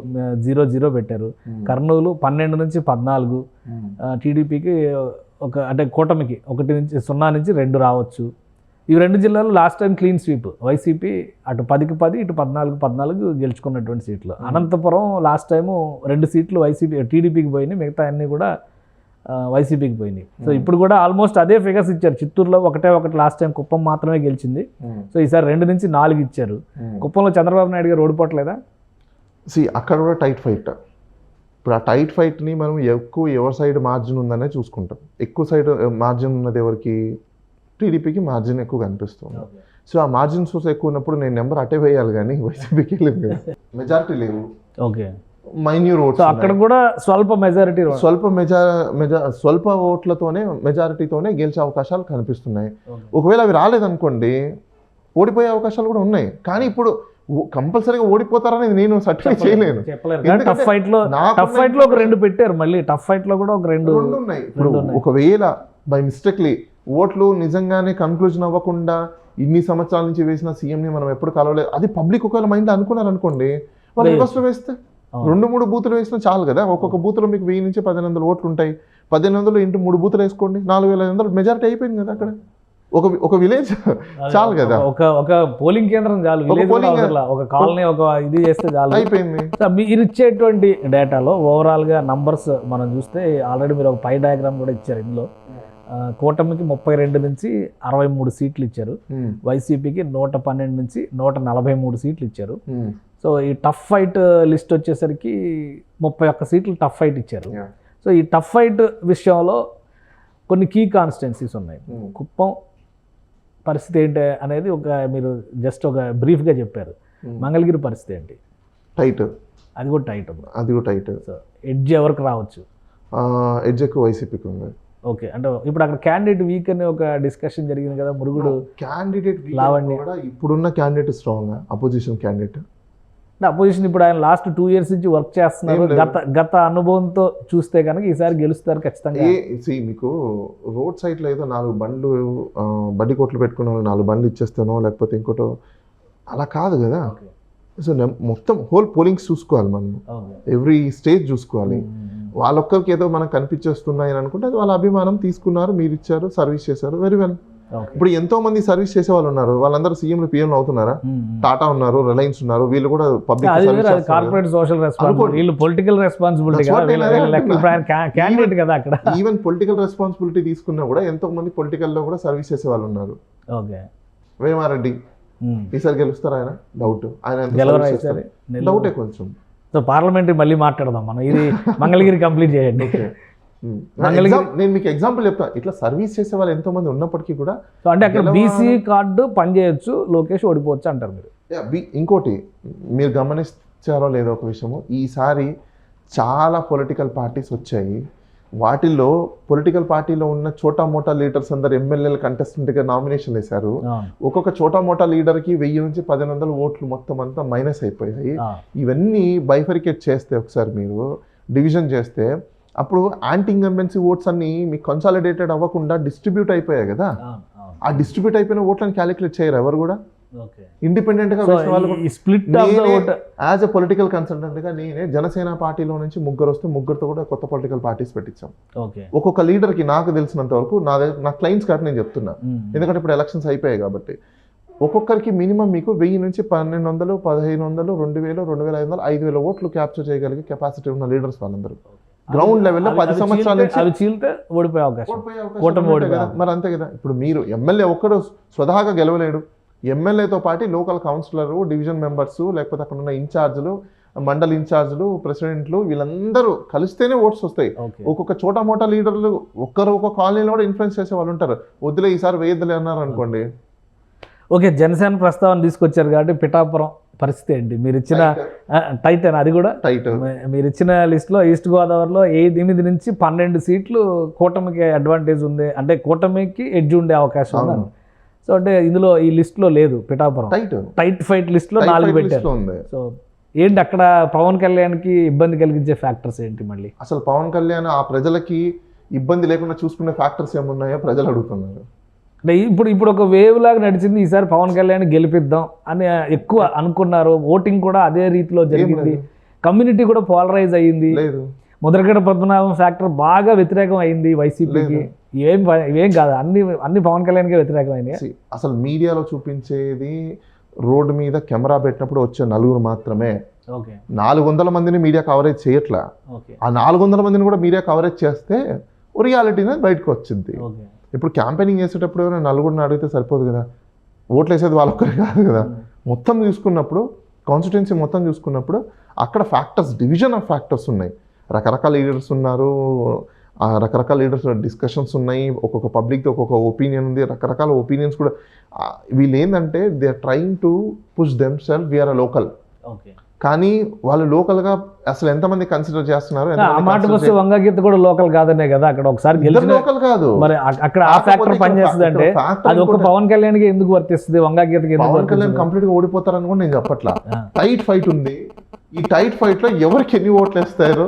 0-0 పెట్టారు. కర్నూలు 12 నుంచి 14, టీడీపీకి అంటే కూటమికి 0 నుంచి 2 రావచ్చు. ఈ 2 జిల్లాలు last time clean sweep. YCP అటు 10కి 10, ఇటు 14 గెలుచుకున్నటువంటి సీట్లు. అనంతపురం లాస్ట్ టైము 2 సీట్లు టీడీపీకి పోయినాయి, మిగతా అన్నీ కూడా వైసీపీకి పోయినాయి. సో ఇప్పుడు కూడా ఆల్మోస్ట్ అదే ఫిగర్స్ ఇచ్చారు. చిత్తూరులో 1 లాస్ట్ టైం, కుప్పం మాత్రమే గెలిచింది. సో ఈసారి 2 నుంచి 4 ఇచ్చారు. కుప్పంలో చంద్రబాబు నాయుడు గారు ఓడిపోవట్లేదా? అక్కడ కూడా టైట్ ఫైట్. ఇప్పుడు ఆ టైట్ ఫైట్ని మనం ఎవరి సైడ్ మార్జిన్ ఉందనే చూసుకుంటాం. ఎక్కువ సైడ్ మార్జిన్ ఉన్నది ఎవరికి? టీడీపీకి మార్జిన్ ఎక్కువ కనిపిస్తుంది. సో ఆ మార్జిన్ సోర్స్ ఎక్కువ ఉన్నప్పుడు నేను నెంబర్ అటే వేయాలి, కానీ వైసీపీకి లేదు కదా, మెజారిటీ లేవు. మైన్యూర్ ఓట్స్ అక్కడ కూడా స్వల్ప ఓట్లతోనే, మెజారిటీతోనే గెలిచే అవకాశాలు కనిపిస్తున్నాయి. ఒకవేళ అవి రాలేదనుకోండి, ఓడిపోయే అవకాశాలు కూడా ఉన్నాయి. కానీ ఇప్పుడు కంపల్సరీగా ఓడిపోతారనేది నేను సర్టిఫై చేయలేను. టఫ్ ఫైట్ లో ఒక 2 పెట్టారు, మళ్ళీ టఫ్ ఫైట్ లో కూడా ఒక 2 ఉన్నాయి. ఇప్పుడు ఒకవేళ బై మిస్టేక్లీ ఓట్లు నిజంగానే కన్క్లూజన్ అవ్వకుండా ఇన్ని సంవత్సరాల నుంచి వేసిన సీఎంని మనం ఎప్పుడు కలవలేదు, అది పబ్లిక్ ఒకవేళ మైండ్లో అనుకున్నారు అనుకోండి, వాళ్ళు రివర్స్లో వేస్తే 2-3 బూతులు వేసినా చాలు కదా. ఒక్కొక్క బూత్లో మీకు 1000 నుంచి 1500 ఓట్లు ఉంటాయి. 1500 ఇంటూ 3 బూతులు వేసుకోండి, 4500 మెజారిటీ అయిపోయింది కదా. అక్కడ ఒక విలేజ్ చాలు కదా, ఒక పోలింగ్ కేంద్రం చాలు, ఒక కాలనీ, ఒక ఇది చేస్తే చాలు, అయిపోయింది. మీరు ఇచ్చేటువంటి డేటాలో ఓవరాల్గా నంబర్స్ మనం చూస్తే ఆల్రెడీ మీరు ఒక పై డయాగ్రామ్ కూడా ఇచ్చారు. ఇందులో కూటమికి 32 నుంచి 63 సీట్లు ఇచ్చారు, వైసీపీకి 112 నుంచి 143 సీట్లు ఇచ్చారు. సో ఈ టఫ్ ఫైట్ లిస్ట్ వచ్చేసరికి 31 సీట్లు టఫ్ ఫైట్ ఇచ్చారు. సో ఈ టఫ్ ఫైట్ విషయంలో కొన్ని కీ కాన్స్టిట్యున్సీస్ ఉన్నాయి. కుప్పం పరిస్థితి ఏంటి అనేది మీరు జస్ట్ ఒక బ్రీఫ్గా చెప్పారు. మంగళగిరి పరిస్థితి ఏంటి? టైట్, అది కూడా టైట్. సో ఎడ్జ్ ఎవరికి రావచ్చు? ఎడ్జ్ ఎక్కువ వైసీపీకి ఉంది. ఓకే, అంటే ఇప్పుడు అక్కడ క్యాండిడేట్ వీక్ అనే ఒక డిస్కషన్ జరిగింది కదా, మురుగుడు క్యాండిడేట్ లావణ్య. ఇప్పుడున్న క్యాండిడేట్ స్ట్రాంగ్, అపోజిషన్ క్యాండిడేట్. అంటే అపోజిషన్ ఇప్పుడు ఆయన లాస్ట్ 2 years నుంచి వర్క్ చేస్తున్నారు. గత అనుభవంతో చూస్తే కనుక ఈసారి గెలుస్తారు ఖచ్చితంగా. మీకు రోడ్ సైడ్లో ఏదో 4 బండ్లు బడ్డీ కొట్లు పెట్టుకున్న 4 బండ్లు ఇచ్చేస్తానో, లేకపోతే ఇంకోటో, అలా కాదు కదా. సో మొత్తం హోల్ పోలింగ్స్ చూసుకోవాలి మనం, ఎవ్రీ స్టేజ్ చూసుకోవాలి. వాళ్ళొక్కరికి ఏదో మనకు కనిపించేస్తున్నాయి అని అనుకుంటే అది వాళ్ళ అభిమానం, తీసుకున్నారు, మీరు ఇచ్చారు, సర్వీస్ చేశారు, వెరీ వెల్. ఇప్పుడు ఎంతో మంది సర్వీస్ చేసే వాళ్ళు ఉన్నారు, వాళ్ళందరూ సీఎంలు పిఎంలు అవుతున్నారా? టాటా ఉన్నారు, రిలయన్స్ ఉన్నారు, వీళ్ళు కూడా public corporate social responsibility, political responsibility కదా. ఈవెన్ పొలిటికల్ రెస్పాన్సిబిలిటీ తీసుకున్నా కూడా ఎంతో మంది పొలిటికల్ లో కూడా సర్వీస్ చేసే వాళ్ళు ఉన్నారు. వేమారెడ్డి ఈసారి గెలుస్తారు, ఆయన డౌట్, ఆయన డౌటే కొంచెం. సో పార్లమెంటరీ మళ్ళీ మాట్లాడదాం మనం, ఇది మంగళగిరి కంప్లీట్ చేయండి. నేను మీకు ఎగ్జాంపుల్ చెప్తాను, ఇట్లా సర్వీస్ చేసే వాళ్ళు ఎంతో మంది ఉన్నప్పటికీ కూడా. సో అంటే అక్కడ బీసీ కార్డు పనిచేయచ్చు, లోకేష్ ఓడిపోవచ్చు అంటారు మీరు. ఇంకోటి మీరు గమనించారో లేదో ఒక విషయము, ఈసారి చాలా పొలిటికల్ పార్టీస్ వచ్చాయి. వాటిల్లో పొలిటికల్ పార్టీలో ఉన్న చోటా మోటా లీడర్స్ అందరు ఎమ్మెల్యేలు కంటెస్టెంట్గా నామినేషన్ వేశారు. ఒక్కొక్క చోటా మోటా లీడర్కి 1000 నుంచి 1500 ఓట్లు మొత్తం అంతా మైనస్ అయిపోయాయి. ఇవన్నీ బైఫరికేట్ చేస్తే, ఒకసారి మీరు డివిజన్ చేస్తే, అప్పుడు యాంటీ ఇన్కంబెన్సీ ఓట్స్ అన్ని మీకు కన్సాలిడేటెడ్ అవ్వకుండా డిస్ట్రిబ్యూట్ అయిపోయాయి కదా. ఆ డిస్ట్రిబ్యూట్ అయిపోయిన ఓట్లను క్యాలిక్యులేట్ చేయరు ఎవరు కూడా. ఇండిపెండెంట్ గా యాజ్ ఎ పొలిటికల్ కన్సల్టెంట్ గా నేనే జనసేన పార్టీలో నుంచి 3 వస్తే 3తో కూడా కొత్త పొలిటికల్ పార్టీస్ పెట్టించాం. ఒక్కొక్క లీడర్ కి నాకు తెలిసినంత వరకు నా క్లయింట్స్ కాబట్టి నేను చెప్తున్నా, ఎందుకంటే ఇప్పుడు ఎలక్షన్స్ అయిపోయాయి కాబట్టి, ఒక్కొక్కరికి మినిమం మీకు 1000 నుంచి 1200, 1500, 2000, 2500, 5000 ఓట్లు క్యాప్చర్ చేయగలిగే కెపాసిటీ ఉన్న లీడర్స్ వాళ్ళందరూ గ్రౌండ్ లెవెల్లో 10 సంవత్సరాల నుంచి ఓడిపోయే అవకాశం మరి అంతే కదా. ఇప్పుడు మీరు ఎమ్మెల్యే ఒక్కడు స్వతహాగా గెలవలేడు, ఎమ్మెల్యేతో పాటు లోకల్ కౌన్సిలరు, డివిజన్ మెంబర్స్, లేకపోతే అక్కడ ఉన్న ఇన్ఛార్జీలు, మండల్ ఇన్ఛార్జీలు, ప్రెసిడెంట్లు, వీళ్ళందరూ కలిస్తేనే ఓట్స్ వస్తాయి. ఒక్కొక్క చోటా మోటా లీడర్లు ఒక్కరు ఒక కాలనీలో కూడా ఇన్ఫ్లుయెన్స్ చేసే వాళ్ళు ఉంటారు. వద్దులే ఈసారి వేయద్దులే అన్నారు అనుకోండి. ఓకే, జనసేన ప్రస్తావన తీసుకొచ్చారు కాబట్టి పిఠాపురం పరిస్థితి ఏంటి? మీరు ఇచ్చిన టైటన్, అది కూడా టైట్, మీరు ఇచ్చిన లిస్ట్లో ఈస్ట్ గోదావరిలో 8 నుంచి 12 సీట్లు కూటమికి అడ్వాంటేజ్ ఉంది, అంటే కూటమికి ఎడ్జ్ ఉండే అవకాశం ఉంది. సో అంటే ఇందులో ఈ లిస్ట్లో లేదు పిఠాపురం, టైట్ ఫైట్ లిస్ట్లో 4 పెట్టారు. సో ఏంటి అక్కడ పవన్ కళ్యాణ్కి ఇబ్బంది కలిగించే ఫ్యాక్టర్స్ ఏంటి? మళ్ళీ అసలు పవన్ కళ్యాణ్ ఆ ప్రజలకి ఇబ్బంది లేకుండా చూసుకునే ఫ్యాక్టర్స్ ఏమున్నాయో ప్రజలు అడుగుతున్నారు. అంటే ఇప్పుడు ఒక వేవ్ లాగా నడిచింది, ఈసారి పవన్ కళ్యాణ్ గెలిపిద్దాం అని ఎక్కువ అనుకున్నారు. ఓటింగ్ కూడా అదే రీతిలో జరిగింది, కమ్యూనిటీ కూడా పోలరైజ్ అయ్యింది. ముద్రగడ పద్మనాభం ఫ్యాక్టర్ బాగా వ్యతిరేకం అయింది వైసీపీకి. ఇవేం కాదు, అన్ని పవన్ కళ్యాణ్కే వ్యతిరేకం అయింది. అసలు మీడియాలో చూపించేది రోడ్డు మీద కెమెరా పెట్టినప్పుడు వచ్చే 4 మాత్రమే. 400 మందిని మీడియా కవరేజ్ చేయట్లా. ఆ 400 మందిని కూడా మీడియా కవరేజ్ చేస్తే రియాలిటీనే బయటకు వచ్చింది. ఇప్పుడు క్యాంపెయినింగ్ చేసేటప్పుడు నలుగురిని అడిగితే సరిపోదు కదా, ఓట్లు వేసేది వాళ్ళొక్కరే కాదు కదా. మొత్తం చూసుకున్నప్పుడు, కాన్స్టిట్యున్సీ మొత్తం చూసుకున్నప్పుడు అక్కడ ఫ్యాక్టర్స్, డివిజన్ ఆఫ్ ఫ్యాక్టర్స్ ఉన్నాయి. రకరకాల లీడర్స్ ఉన్నారు, రకరకాల లీడర్స్ డిస్కషన్స్ ఉన్నాయి, ఒక్కొక్క పబ్లిక్తో ఒక్కొక్క ఒపీనియన్ ఉంది, రకరకాల ఒపీనియన్స్ కూడా. వీళ్ళు ఏంటంటే they are trying to push them self, we are a local. కానీ వాళ్ళు లోకల్గా అసలు ఎంతమంది కన్సిడర్ చేస్తున్నారు? వంగగీత కూడా లోకల్ కాదనే కదా, అక్కడ ఒకసారి లోకల్ కాదు, మరి అక్కడ ఆ ఫ్యాక్టర్ పనిచేస్తుంది. అంటే అది ఒక పవన్ కళ్యాణ్ కి ఎందుకు వర్తిస్తుంది, వంగగీతకి పవన్ కళ్యాణ్ కంప్లీట్ గా ఓడిపోతారని కూడా నేను చెప్పట్లా. టైట్ ఫైట్ ఉంది. ఈ టైట్ ఫైట్ లో ఎవరికి ఎన్ని ఓట్లు వేస్తారు,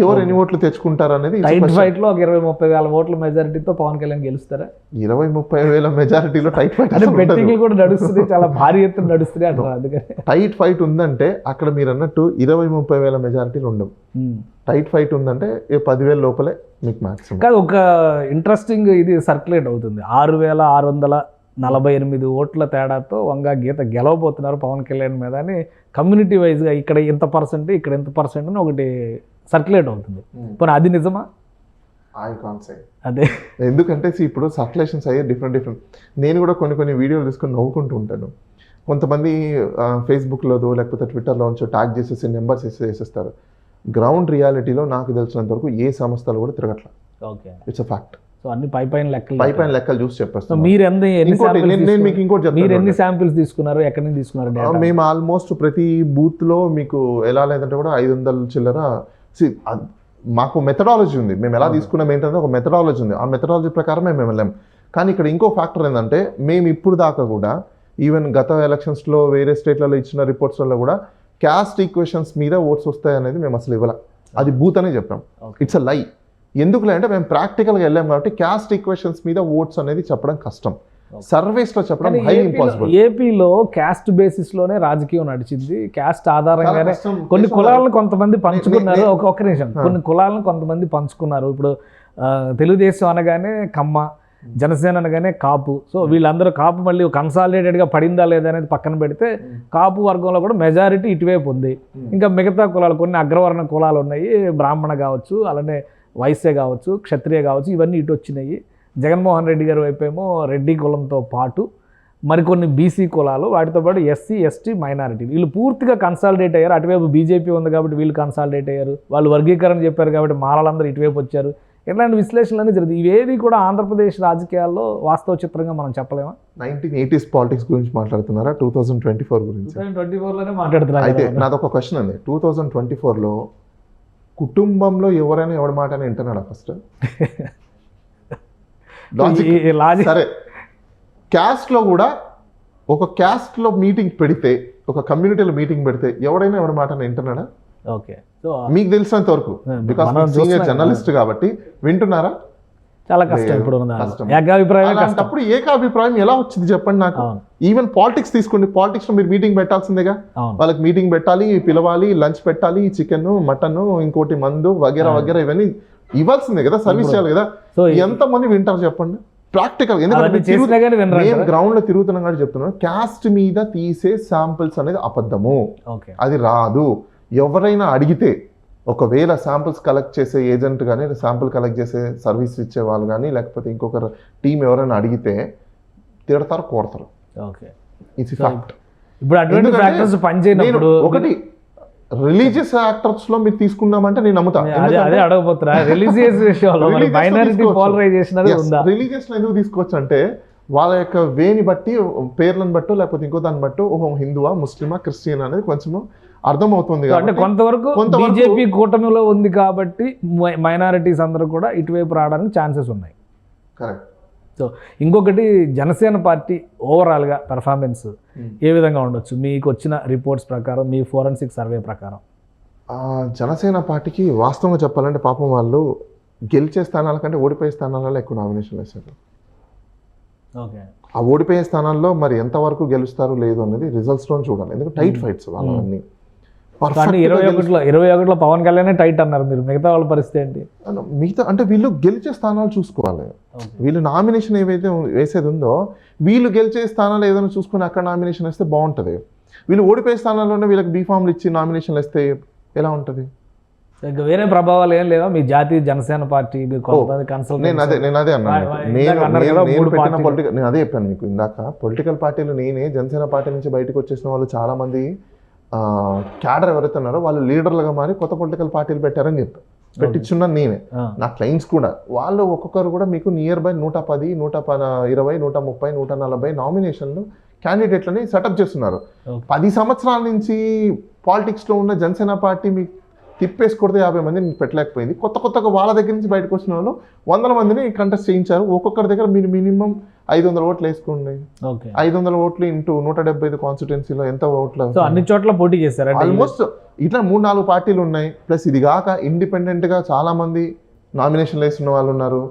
ఎవరు ఎన్ని ఓట్లు తెచ్చుకుంటారు అనేది. టైట్ ఫైట్ లో ఒక 20-30 వేల ఓట్ల మెజారిటీతో పవన్ కళ్యాణ్ గెలుస్తారా? 20-30 వేల మెజారిటీలో టైట్ ఫైట్ అంటే బెట్టింగ్ కూడా నడుస్తుంది, చాలా భారీ ఎత్తున నడుస్తుంది అంటారు. అందుకని టైట్ ఫైట్ ఉందంటే అక్కడ మీరు అన్నట్టు 20-30 వేల మెజారిటీలు ఉండవు. టైట్ ఫైట్ ఉందంటే 10,000 లోపలే మీకు మాక్సిమం. కానీ ఒక ఇంట్రెస్టింగ్ ఇది సర్క్యులేట్ అవుతుంది, 6,648 ఓట్ల తేడాతో వంగగీత గెలవబోతున్నారు పవన్ కళ్యాణ్ మీద అని కమ్యూనిటీ వైజ్గా ఇక్కడ ఇంత పర్సెంట్, ఇక్కడ ఎంత పర్సెంట్ అని ఒకటి సర్క్యులేట్ అవుతుంది. పోనీ అది నిజమా? అదే ఎందుకంటే ఇప్పుడు సర్క్యులేషన్స్ అయ్యే డిఫరెంట్. నేను కూడా కొన్ని వీడియోలు తీసుకొని నవ్వుకుంటూ ఉంటాను. కొంతమంది ఫేస్బుక్లోదో లేకపోతే ట్విట్టర్లో నుంచి ట్యాగ్ చేసేసి నెంబర్స్ వేసేస్తారు. గ్రౌండ్ రియాలిటీలో నాకు తెలిసినంత వరకు ఏ సంస్థలు కూడా తిరగట్లా. It's a fact. సో అన్ని పైపైన లెక్కలు చూసి చెప్పేస్తాను. మీరు ఎన్ని శాంపిల్స్ తీసుకున్నారు, ఎక్కడి నుంచి తీసుకున్నారు? మేము ఆల్మోస్ట్ ప్రతి బూత్లో మీకు ఎలా లేదంటే కూడా 500 చిల్లర. మాకు మెథడాలజీ ఉంది, మేము ఎలా తీసుకున్నాం ఏంటంటే ఒక మెథడాలజీ ఉంది. ఆ మెథడాలజీ ప్రకారం మేము వెళ్ళాం. కానీ ఇక్కడ ఇంకో ఫ్యాక్టర్ ఏంటంటే మేము ఇప్పుడు దాకా కూడా ఈవెన్ గత ఎలక్షన్స్లో వేరే స్టేట్లలో ఇచ్చిన రిపోర్ట్స్లలో కూడా క్యాస్ట్ ఈక్వేషన్స్ మీద ఓట్స్ వస్తాయి అనేది మేము అసలు ఇవ్వాలి. అది బూత్ అనే చెప్పాం. ఇట్స్ అ లై. ఎందుకులే అంటే మేము ప్రాక్టికల్గా వెళ్ళాం కాబట్టి క్యాస్ట్ ఈక్వేషన్స్ మీద ఓట్స్ అనేది చెప్పడం కష్టం. సర్వేస్లో చెప్పడం హైలీ ఇంపాసిబుల్. ఏపీలో క్యాస్ట్ బేసిస్లోనే రాజకీయం నడిచింది. క్యాస్ట్ ఆధారంగానే కష్టం. కొన్ని దేశంలో కులాలను కొంతమంది పంచుకున్నారు. నే- ఒక్క నిమిషం, కొన్ని కులాలను కొంతమంది పంచుకున్నారు. ఇప్పుడు తెలుగుదేశం అనగానే కమ్మ, జనసేన అనగానే కాపు. సో వీళ్ళందరూ కాపు మళ్ళీ కన్సాలిడేటెడ్గా పడిందా లేదా అనేది పక్కన పెడితే కాపు వర్గంలో కూడా మెజారిటీ ఇటువైపు ఉంది. ఇంకా మిగతా కులాలు కొన్ని అగ్రవర్ణ కులాలు ఉన్నాయి, బ్రాహ్మణ కావచ్చు, అలానే వైశ్య కావచ్చు, క్షత్రియ కావచ్చు, ఇవన్నీ ఇటు వచ్చినాయి. జగన్మోహన్ రెడ్డి గారి వైపేమో రెడ్డి కులంతో పాటు మరికొన్ని బీసీ కులాలు, వాటితో పాటు ఎస్సీ ఎస్టీ మైనారిటీ వీళ్ళు పూర్తిగా కన్సాలిడేట్ అయ్యారు. అటువైపు బీజేపీ ఉంది కాబట్టి వీళ్ళు కన్సాలిడేట్ అయ్యారు. వాళ్ళు వర్గీకరణ చెప్పారు కాబట్టి మాలలందరూ ఇటువైపు వచ్చారు. ఇట్లాంటి విశ్లేషణలన్నీ జరుగుతాయి. ఇవేది కూడా ఆంధ్రప్రదేశ్ రాజకీయాల్లో వాస్తవ చిత్రంగా మనం చెప్పలేమా? 1980s పాలిటిక్స్ గురించి మాట్లాడుతున్నారా 2024 గురించి? 2024లోనే మాట్లాడుతున్నారు. అయితే నాదొక క్వశ్చన్ అండి. 2024లో కుటుంబంలో ఎవరైనా ఎవరి మాట వింటున్నాడా ఫస్ట్? లాజిక్ సరే, క్యాస్ట్లో కూడా ఒక క్యాస్ట్లో మీటింగ్ పెడితే, ఒక కమ్యూనిటీలో మీటింగ్ పెడితే ఎవడైనా ఎవరి మాట వింటున్నాడా? ఓకే. సో మీకు తెలిసినంత వరకు, బికాస్ మనం సీనియర్ చూస్తున్నాం జర్నలిస్ట్ కాబట్టి వింటున్నారా? చాలా కష్టం లేదు, ఇప్పుడు ఉన్న కష్టం. ఏకాభిప్రాయం కష్టం. అలాంటప్పుడు ఏకాభిప్రాయం ఎలా వచ్చింది చెప్పండి నాకు. అవును. ఈవెన్ పాలిటిక్స్ తీసుకోండి, పాలిటిక్స్ లో మీరు మీటింగ్ పెట్టాల్సిందేగా. అవును. వాళ్ళకి మీటింగ్ పెట్టాలి, పిలవాలి, లంచ్ పెట్టాలి, చికెన్ మటన్ ఇంకోటి మందు వగేరా వగేరా ఇవన్నీ ఇవ్వాల్సిందే కదా, సర్వీస్ చేయాలి కదా. సో ఎంతమంది వింటారు చెప్పండి ప్రాక్టికల్? అవన్నీ ఎందుకంటే చేసినా కానీ వినరు మేము అంటారా? గ్రౌండ్ లో తిరుగుతున్నాం కాబట్టి చెప్తున్నాను, క్యాస్ట్ మీద తీసే శాంపిల్స్ అనేది అబద్ధము, ఓకే. అది రాదు. ఎవరైనా అడిగితే, ఒకవేళ శాంపిల్స్ కలెక్ట్ చేసే ఏజెంట్ కానీ, శాంపిల్ కలెక్ట్ చేసే సర్వీస్ ఇచ్చే వాళ్ళు కానీ, లేకపోతే ఇంకొకరు టీం ఎవరైనా అడిగితే తిడతారు, కోరతారు. ఓకే. It's fact. ఇప్పుడు అటువంటి ఎందుకంటే ఫ్యాక్టర్స్ పనిచేయనప్పుడు ఒకటి రిలీజియస్ యాక్టర్స్ లో మీరు తీసుకున్నామంటే నేను నమ్ముతా. అదే అడగబోతున్నా. రిలీజియస్ విషయంలో మైనారిటీ పోలరైజేషన్ అది ఉందా? రిలీజియస్ లో ఎందుకు తీసుకోవచ్చు అంటే వాళ్ళ యొక్క వేని బట్టి, పేర్లను బట్టి, లేకపోతే ఇంకో దాన్ని బట్టి ఓహో హిందువా, ముస్లిమా, క్రిస్టియన్ అనేది కొంచెం అర్థమవుతుంది. అంటే కొంతవరకు బీజేపీ కూటమిలో ఉంది కాబట్టి మైనారిటీస్ అందరూ కూడా ఇటువైపు రావడానికి ఛాన్సెస్ ఉన్నాయి. కరెక్ట్. సో ఇంకొకటి, జనసేన పార్టీ ఓవరాల్గా పెర్ఫార్మెన్స్ ఏ విధంగా ఉండొచ్చు మీకు వచ్చిన రిపోర్ట్స్ ప్రకారం, మీ ఫోరెన్సిక్ సర్వే ప్రకారం? జనసేన పార్టీకి వాస్తవంగా చెప్పాలంటే పాపం వాళ్ళు గెలిచే స్థానాల కంటే ఓడిపోయే స్థానాలలో ఎక్కువ నామినేషన్లు వేశారు. ఓకే. ఆ ఓడిపోయే స్థానాల్లో మరి ఎంతవరకు గెలుస్తారు లేదు అనేది రిజల్ట్స్లో చూడాలి. ఎందుకంటే టైట్ ఫైట్స్ వాళ్ళన్నీ. 21లో పవన్ కళ్యాణ్ టైట్ అన్నారు మీరు, మిగతా వాళ్ళ పరిస్థితి ఏంటి? మిగతా అంటే వీళ్ళు గెలిచే స్థానాలు చూసుకోవాలి. వీళ్ళు నామినేషన్ ఏవైతే వేసేది ఉందో వీళ్ళు గెలిచే స్థానాలు ఏదైనా చూసుకుని అక్కడ నామినేషన్ వేస్తే బాగుంటుంది. వీళ్ళు ఓడిపోయే స్థానాల్లోనే వీళ్ళకి బీఫామ్లు ఇచ్చి నామినేషన్లు వేస్తే ఎలా ఉంటుంది? ఇంకా వేరే ప్రభావాలు ఏం లేవా మీ జాతీయ జనసేన పార్టీ? నేను అదే అన్నాను. నేను అదే చెప్పాను మీకు ఇందాక. పొలిటికల్ పార్టీలు నేనే జనసేన పార్టీ నుంచి బయటకు వచ్చేసిన వాళ్ళు చాలా మంది క్యాడర్ ఎవరైతే ఉన్నారో వాళ్ళు లీడర్లుగా మారి కొత్త పొలిటికల్ పార్టీలు పెట్టారని చెప్పారు. పెట్టించున్నాను నేనే. నా క్లయింట్స్ కూడా వాళ్ళు ఒక్కొక్కరు కూడా మీకు నియర్ బై 110, 120, 130, 140 నామినేషన్లు క్యాండిడేట్లని సెటప్ చేస్తున్నారు. 10 సంవత్సరాల నుంచి పాలిటిక్స్లో ఉన్న జనసేన పార్టీ మీకు తిప్పేసి కొడితే 50 మందిని పెట్టలేకపోయింది. కొత్తగా వాళ్ళ దగ్గర నుంచి బయటకు వచ్చిన వాళ్ళు 100 మందిని కంటెస్ట్ చేయించారు. ఒక్కొక్కరి దగ్గర మీరు మినిమం 500 ఓట్లు వేసుకోండి. 500 ఓట్లు ఇంటూ 175 కాన్స్టిట్యున్సీలో ఎంత ఓట్లు? అన్ని చోట్ల పోటీ చేశారు. ఆల్మోస్ట్ ఇట్లా 3-4 పార్టీలు ఉన్నాయి. ప్లస్ ఇది కాక ఇండిపెండెంట్గా చాలా మంది నామినేషన్లు వేస్తున్న వాళ్ళు ఉన్నారు.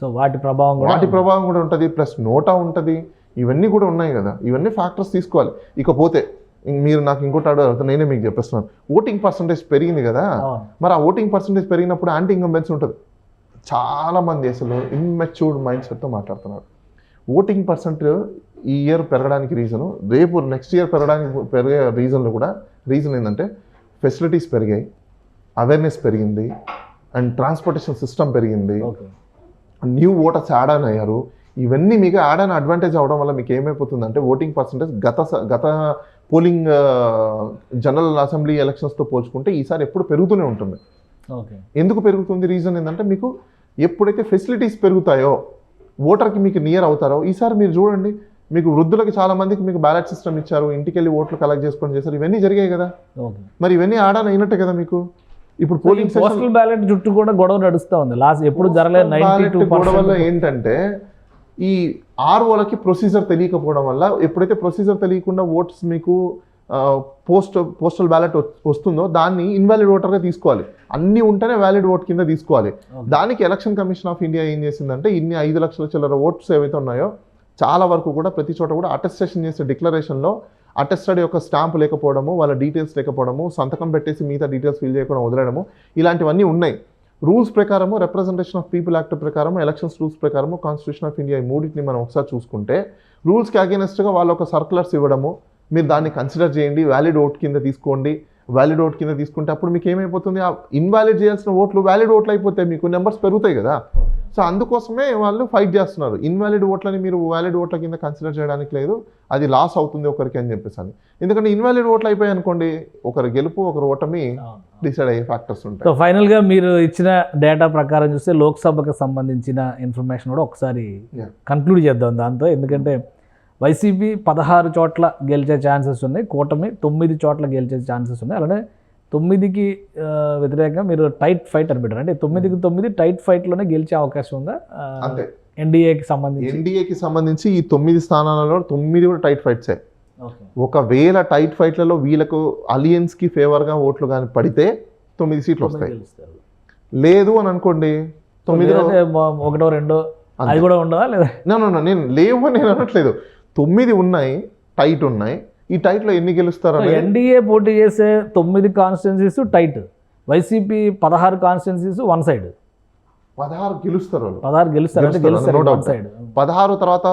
సో వాటి ప్రభావం కూడా ఉంటుంది. ప్లస్ నోటా ఉంటుంది. ఇవన్నీ కూడా ఉన్నాయి కదా. ఇవన్నీ ఫ్యాక్టర్స్ తీసుకోవాలి. ఇకపోతే మీరు నాకు ఇంకోటి అడుగుతారు, నేనే మీకు చెప్పేస్తున్నాను. ఓటింగ్ పర్సంటేజ్ పెరిగింది కదా, మరి ఆ ఓటింగ్ పర్సంటేజ్ పెరిగినప్పుడు యాంటీ ఇన్కంబెన్సీ ఉంటుంది. చాలా మంది అసలు ఇమ్మెచ్యూర్డ్ మైండ్ సెట్తో మాట్లాడుతున్నారు. ఓటింగ్ పర్సంటేజ్ ఈ ఇయర్ పెరగడానికి రీజను, రేపు నెక్స్ట్ ఇయర్ పెరిగే రీజన్లు కూడా రీజన్ ఏంటంటే ఫెసిలిటీస్ పెరిగాయి, అవేర్నెస్ పెరిగింది, అండ్ ట్రాన్స్పోర్టేషన్ సిస్టమ్ పెరిగింది, న్యూ ఓటర్స్ యాడ్ ఆన్ అయ్యారు. ఇవన్నీ మీకు యాడ్ ఆన్ అడ్వాంటేజ్ అవడం వల్ల మీకు ఏమైపోతుందంటే ఓటింగ్ పర్సంటేజ్ గత పోలింగ్ జనరల్ అసెంబ్లీ ఎలక్షన్స్తో పోల్చుకుంటే ఈసారి ఎప్పుడు పెరుగుతూనే ఉంటుంది. ఎందుకు పెరుగుతుంది? రీజన్ ఏంటంటే మీకు ఎప్పుడైతే ఫెసిలిటీస్ పెరుగుతాయో ఓటర్కి మీకు నియర్ అవుతారో, ఈసారి మీరు చూడండి మీకు వృద్ధులకి చాలా మందికి మీకు బ్యాలెట్ సిస్టమ్ ఇచ్చారు, ఇంటికి వెళ్ళి ఓట్లు కలెక్ట్ చేసుకొని చేశారు. ఇవన్నీ జరిగాయి కదా, మరి ఇవన్నీ యాడ్ ఆన్ అయినట్టే కదా మీకు. ఇప్పుడు పోలింగ్ పోస్టల్ బ్యాలెట్ చుట్టూ కూడా గొడవ నడుస్తూ ఉంది. లాస్ట్ ఎప్పుడు జరగలేదు. 92% వల్ల ఏంటంటే ఈ ఆర్ఓలకి ప్రొసీజర్ తెలియకపోవడం వల్ల, ఎప్పుడైతే ప్రొసీజర్ తెలియకుండా ఓట్స్ మీకు పోస్టల్ బ్యాలెట్ వస్తుందో దాన్ని ఇన్వాలిడ్ ఓటర్గా తీసుకోవాలి. అన్నీ ఉంటేనే వ్యాలిడ్ ఓట్ కింద తీసుకోవాలి. దానికి ఎలక్షన్ కమిషన్ ఆఫ్ ఇండియా ఏం చేసిందంటే ఇన్ని 5 లక్షల చిల్లర ఓట్స్ ఏవైతే ఉన్నాయో చాలా వరకు కూడా ప్రతి చోట కూడా అటెస్టేషన్ చేసే డిక్లరేషన్లో అటెస్టెడ్ యొక్క స్టాంప్ లేకపోవడము, వాళ్ళ డీటెయిల్స్ లేకపోవడము, సంతకం పెట్టేసి మిగతా డీటెయిల్స్ ఫిల్ చేయకుండా వదిలేయడము, ఇలాంటివన్నీ ఉన్నాయి. రూల్స్ ప్రకారము, రిప్రజెంటేషన్ ఆఫ్ పీపుల్ యాక్ట్ ప్రకారము, ఎలక్షన్స్ రూల్స్ ప్రకారము, కాన్స్టిట్యూషన్ ఆఫ్ ఇండియా ఈ మూడింటిని మనం ఒకసారి చూసుకుంటే రూల్స్కి అగేనెస్ట్గా వాళ్ళు ఒక సర్కులర్స్ ఇవ్వడము, మీరు దాన్ని కన్సిడర్ చేయండి, వ్యాలిడ్ ఓట్ కింద తీసుకోండి, వ్యాలిడ్ ఓట్ కింద తీసుకుంటే అప్పుడు మీకు ఏమైపోతుంది, ఆ ఇన్వాలిడ్ చేయాల్సిన ఓట్లు వ్యాలిడ్ ఓట్లు అయిపోతాయి, మీకు నెంబర్స్ పెరుగుతాయి కదా. సో అందుకోసమే వాళ్ళు ఫైట్ చేస్తున్నారు. ఇన్వాలిడ్ ఓట్లని మీరు వ్యాలిడ్ ఓట్ల కింద కన్సిడర్ చేయడానికి లేదు, అది లాస్ అవుతుంది ఒకరికి అని చెప్పేసి అని. ఎందుకంటే ఇన్వాలిడ్ ఓట్లు అయిపోయాయి అనుకోండి, ఒకరు గెలుపు ఒకరు ఓటమి డిసైడ్ అయ్యే ఫ్యాక్టర్స్ ఉంటాయి. సో ఫైనల్గా మీరు ఇచ్చిన డేటా ప్రకారం చూస్తే లోక్సభకు సంబంధించిన ఇన్ఫర్మేషన్ కూడా ఒకసారి కంక్లూడ్ చేద్దాం దాంతో. ఎందుకంటే వైసీపీ 16 చోట్ల గెలిచే ఛాన్సెస్ ఉన్నాయి, కూటమి 9 చోట్ల గెలిచే ఛాన్సెస్ ఉన్నాయి. అలానే 9కి వ్యతిరేకంగా మీరు టైట్ ఫైట్ అని పెట్టారు. అంటే 9కి 9 టైట్ ఫైట్లోనే గెలిచే అవకాశం ఉందా అంతే ఎన్డీఏకి సంబంధించి? ఎన్డీఏకి సంబంధించి ఈ 9 స్థానాలలో 9 కూడా టైట్ ఫైట్సే. ఒకవేళ టైట్ ఫైట్లలో వీళ్ళకు అలియన్స్కి ఫేవర్గా ఓట్లు కానీ పడితే 9 సీట్లు వస్తాయి. లేదు అని అనుకోండి 9 ఒకటో రెండో అది కూడా ఉండవా లేదా? నేను లేవు అని నేను అనట్లేదు. 9 ఉన్నాయి, టైట్ ఉన్నాయి. ఈ టైట్లో ఎన్ని గెలుస్తారు? ఎన్డీఏ పోటీ చేసే 9 constituencies tight, YCP 16 constituencies one side. 16 గెలుస్తారు వాళ్ళు, 16 గెలుస్తారు అంటే గెలుస్తారు వన్ సైడ్. 16 తర్వాత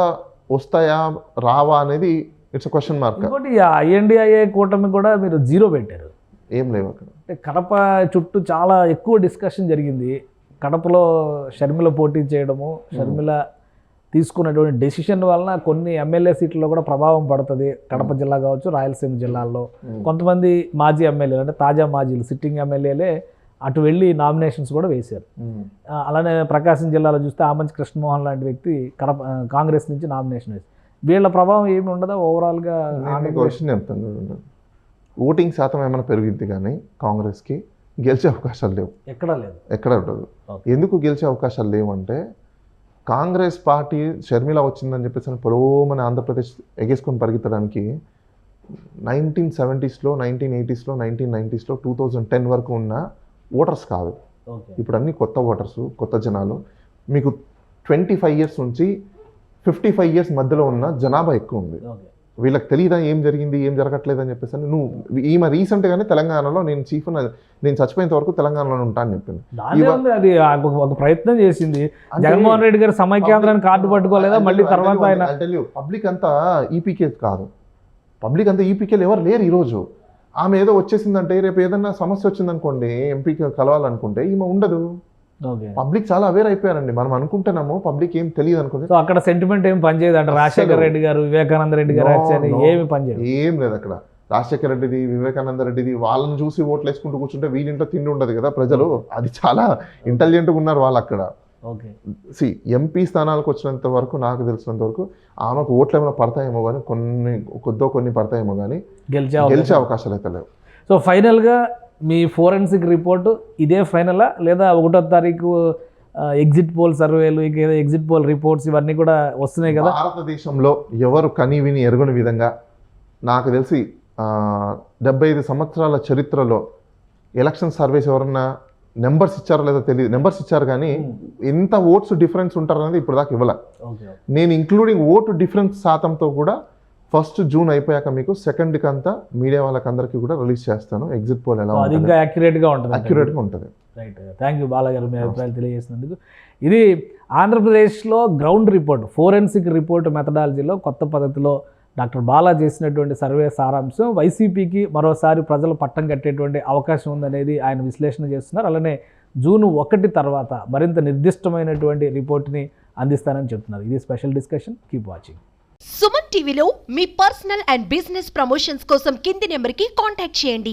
వస్తాయా రావా అనేది ఇట్స్ క్వశ్చన్ మార్క్. ఇంకోటి ఐఎన్డీఐఏ కూటమి కూడా మీరు 0 పెట్టారు. ఏం లేవు అక్కడ. అంటే కడప చుట్టూ చాలా ఎక్కువ డిస్కషన్ జరిగింది. కడపలో షర్మిల పోటీ చేయడము, షర్మిల తీసుకున్నటువంటి డెసిషన్ వలన కొన్ని ఎమ్మెల్యే సీట్లలో కూడా ప్రభావం పడుతుంది. కడప జిల్లా కావచ్చు, రాయలసీమ జిల్లాల్లో కొంతమంది మాజీ ఎమ్మెల్యేలు అంటే తాజా మాజీలు సిట్టింగ్ ఎమ్మెల్యేలే అటు వెళ్ళి నామినేషన్స్ కూడా వేశారు. అలానే ప్రకాశం జిల్లాలో చూస్తే ఆమంచి కృష్ణమోహన్ లాంటి వ్యక్తి కడప కాంగ్రెస్ నుంచి నామినేషన్ వేసి, వీళ్ళ ప్రభావం ఏమి ఉండదా ఓవరాల్గా? క్వశ్చన్ చెప్తాను. ఓటింగ్ శాతం ఏమైనా పెరిగింది కానీ కాంగ్రెస్కి గెలిచే అవకాశాలు లేవు, ఎక్కడా లేదు, ఎక్కడ ఉండదు. ఎందుకు గెలిచే అవకాశాలు లేవంటే కాంగ్రెస్ పార్టీ షర్మిల వచ్చిందని చెప్పేసి పొడవమని ఆంధ్రప్రదేశ్ ఎగేసుకొని పరిగెత్తడానికి 1970s, 1980s, 1990s, 2010 వరకు ఉన్న ఓటర్స్ కాదు. ఇప్పుడు అన్ని కొత్త ఓటర్స్, కొత్త జనాలు. మీకు 25 years నుంచి 55 years మధ్యలో ఉన్న జనాభా ఎక్కువ ఉంది. వీళ్ళకి తెలియదా ఏం జరిగింది ఏం జరగట్లేదు అని చెప్పేసి నువ్వు ఈమె రీసెంట్గానే తెలంగాణలో నేను చచ్చిపోయేంత వరకు తెలంగాణలో ఉంటా అని చెప్పింది. అది ఒక ప్రయత్నం చేసింది. జగన్మోహన్ రెడ్డి గారు సమైక్యాంధ్రాన్ని కార్డు పట్టుకోలేదా మళ్ళీ తర్వాత ఆయన? పబ్లిక్ అంతా ఈపీకే కాదు, పబ్లిక్ అంతా ఈపీకేలు ఎవరు లేరు ఈరోజు. ఆమె ఏదో వచ్చేసిందంటే రేపు ఏదన్నా సమస్య వచ్చిందనుకోండి, ఎంపీకి కలవాలనుకుంటే ఈమె ఉండదు. పబ్లిక్ చాలా అవేర్ అయిపోయారండి. మనం అనుకుంటున్నాము పబ్లిక్ ఏం తెలియదు అనుకుంటే. సో అక్కడ సెంటిమెంట్ ఏం పనిచేయదు అంటే రాజశేఖర రెడ్డి గారు, వివేకానంద రెడ్డి గారు ఏమి పనిచేయదు, ఏం లేదు అక్కడ. రాజశేఖర రెడ్డిది, వివేకానంద రెడ్డిది వాళ్ళని చూసి ఓట్లు వేసుకుంటూ కూర్చుంటే వీళ్ళింట్లో తిండి ఉండదు కదా ప్రజలు. అది చాలా ఇంటెలిజెంట్గా ఉన్నారు వాళ్ళు అక్కడ. ఎంపీ స్థానాలకు వచ్చినంత వరకు నాకు తెలిసినంత వరకు ఆమెకు ఓట్లు ఏమైనా పడతాయేమో కానీ కొన్ని పడతాయేమో కానీ గెలిచే అవకాశాలు అయితే లేవు. సో ఫైనల్గా మీ ఫోరెన్సిక్ రిపోర్టు ఇదే ఫైనలా, లేదా 1వ తారీఖు ఎగ్జిట్ పోల్ సర్వేలు, ఎగ్జిట్ పోల్ రిపోర్ట్స్ ఇవన్నీ కూడా వస్తున్నాయి కదా? భారతదేశంలో ఎవరు కని విని ఎరుగని విధంగా నాకు తెలిసి 75 సంవత్సరాల చరిత్రలో ఎలక్షన్ సర్వేస్ ఎవరన్నా నెంబర్స్ ఇచ్చారో లేదో తెలియదు. నెంబర్స్ ఇచ్చారు కానీ ఎంత ఓట్స్ డిఫరెన్స్ ఉంటారనేది ఇప్పుడు దాకా ఇవ్వాల. నేను ఇంక్లూడింగ్ ఓటు డిఫరెన్స్ శాతంతో కూడా 1st June అయిపోయాక మీకు 2nd అంతా మీడియా వాళ్ళకందరికీ కూడా రిలీజ్ చేస్తాను. ఎగ్జిట్ పోల్ ఎలా ఇంకా యాక్యురేట్గా ఉంటుంది. రైట్, థ్యాంక్ యూ బాలా గారు, మీ అభిప్రాయాలు తెలియజేసినందుకు. ఇది ఆంధ్రప్రదేశ్లో గ్రౌండ్ రిపోర్ట్, ఫోరెన్సిక్ రిపోర్ట్ మెథడాలజీలో కొత్త పద్ధతిలో డాక్టర్ బాలా చేసినటువంటి సర్వే సారాంశం. వైసీపీకి మరోసారి ప్రజలు పట్టం కట్టేటువంటి అవకాశం ఉందనేది ఆయన విశ్లేషణ చేస్తున్నారు. అలానే June 1 తర్వాత మరింత నిర్దిష్టమైనటువంటి రిపోర్ట్ని అందిస్తానని చెప్తున్నారు. ఇది special discussion. Keep watching. Suman టీవీలో మీ పర్సనల్ అండ్ బిజినెస్ ప్రమోషన్స్ కోసం కింది నెంబర్కి కాంటాక్ట్ చేయండి.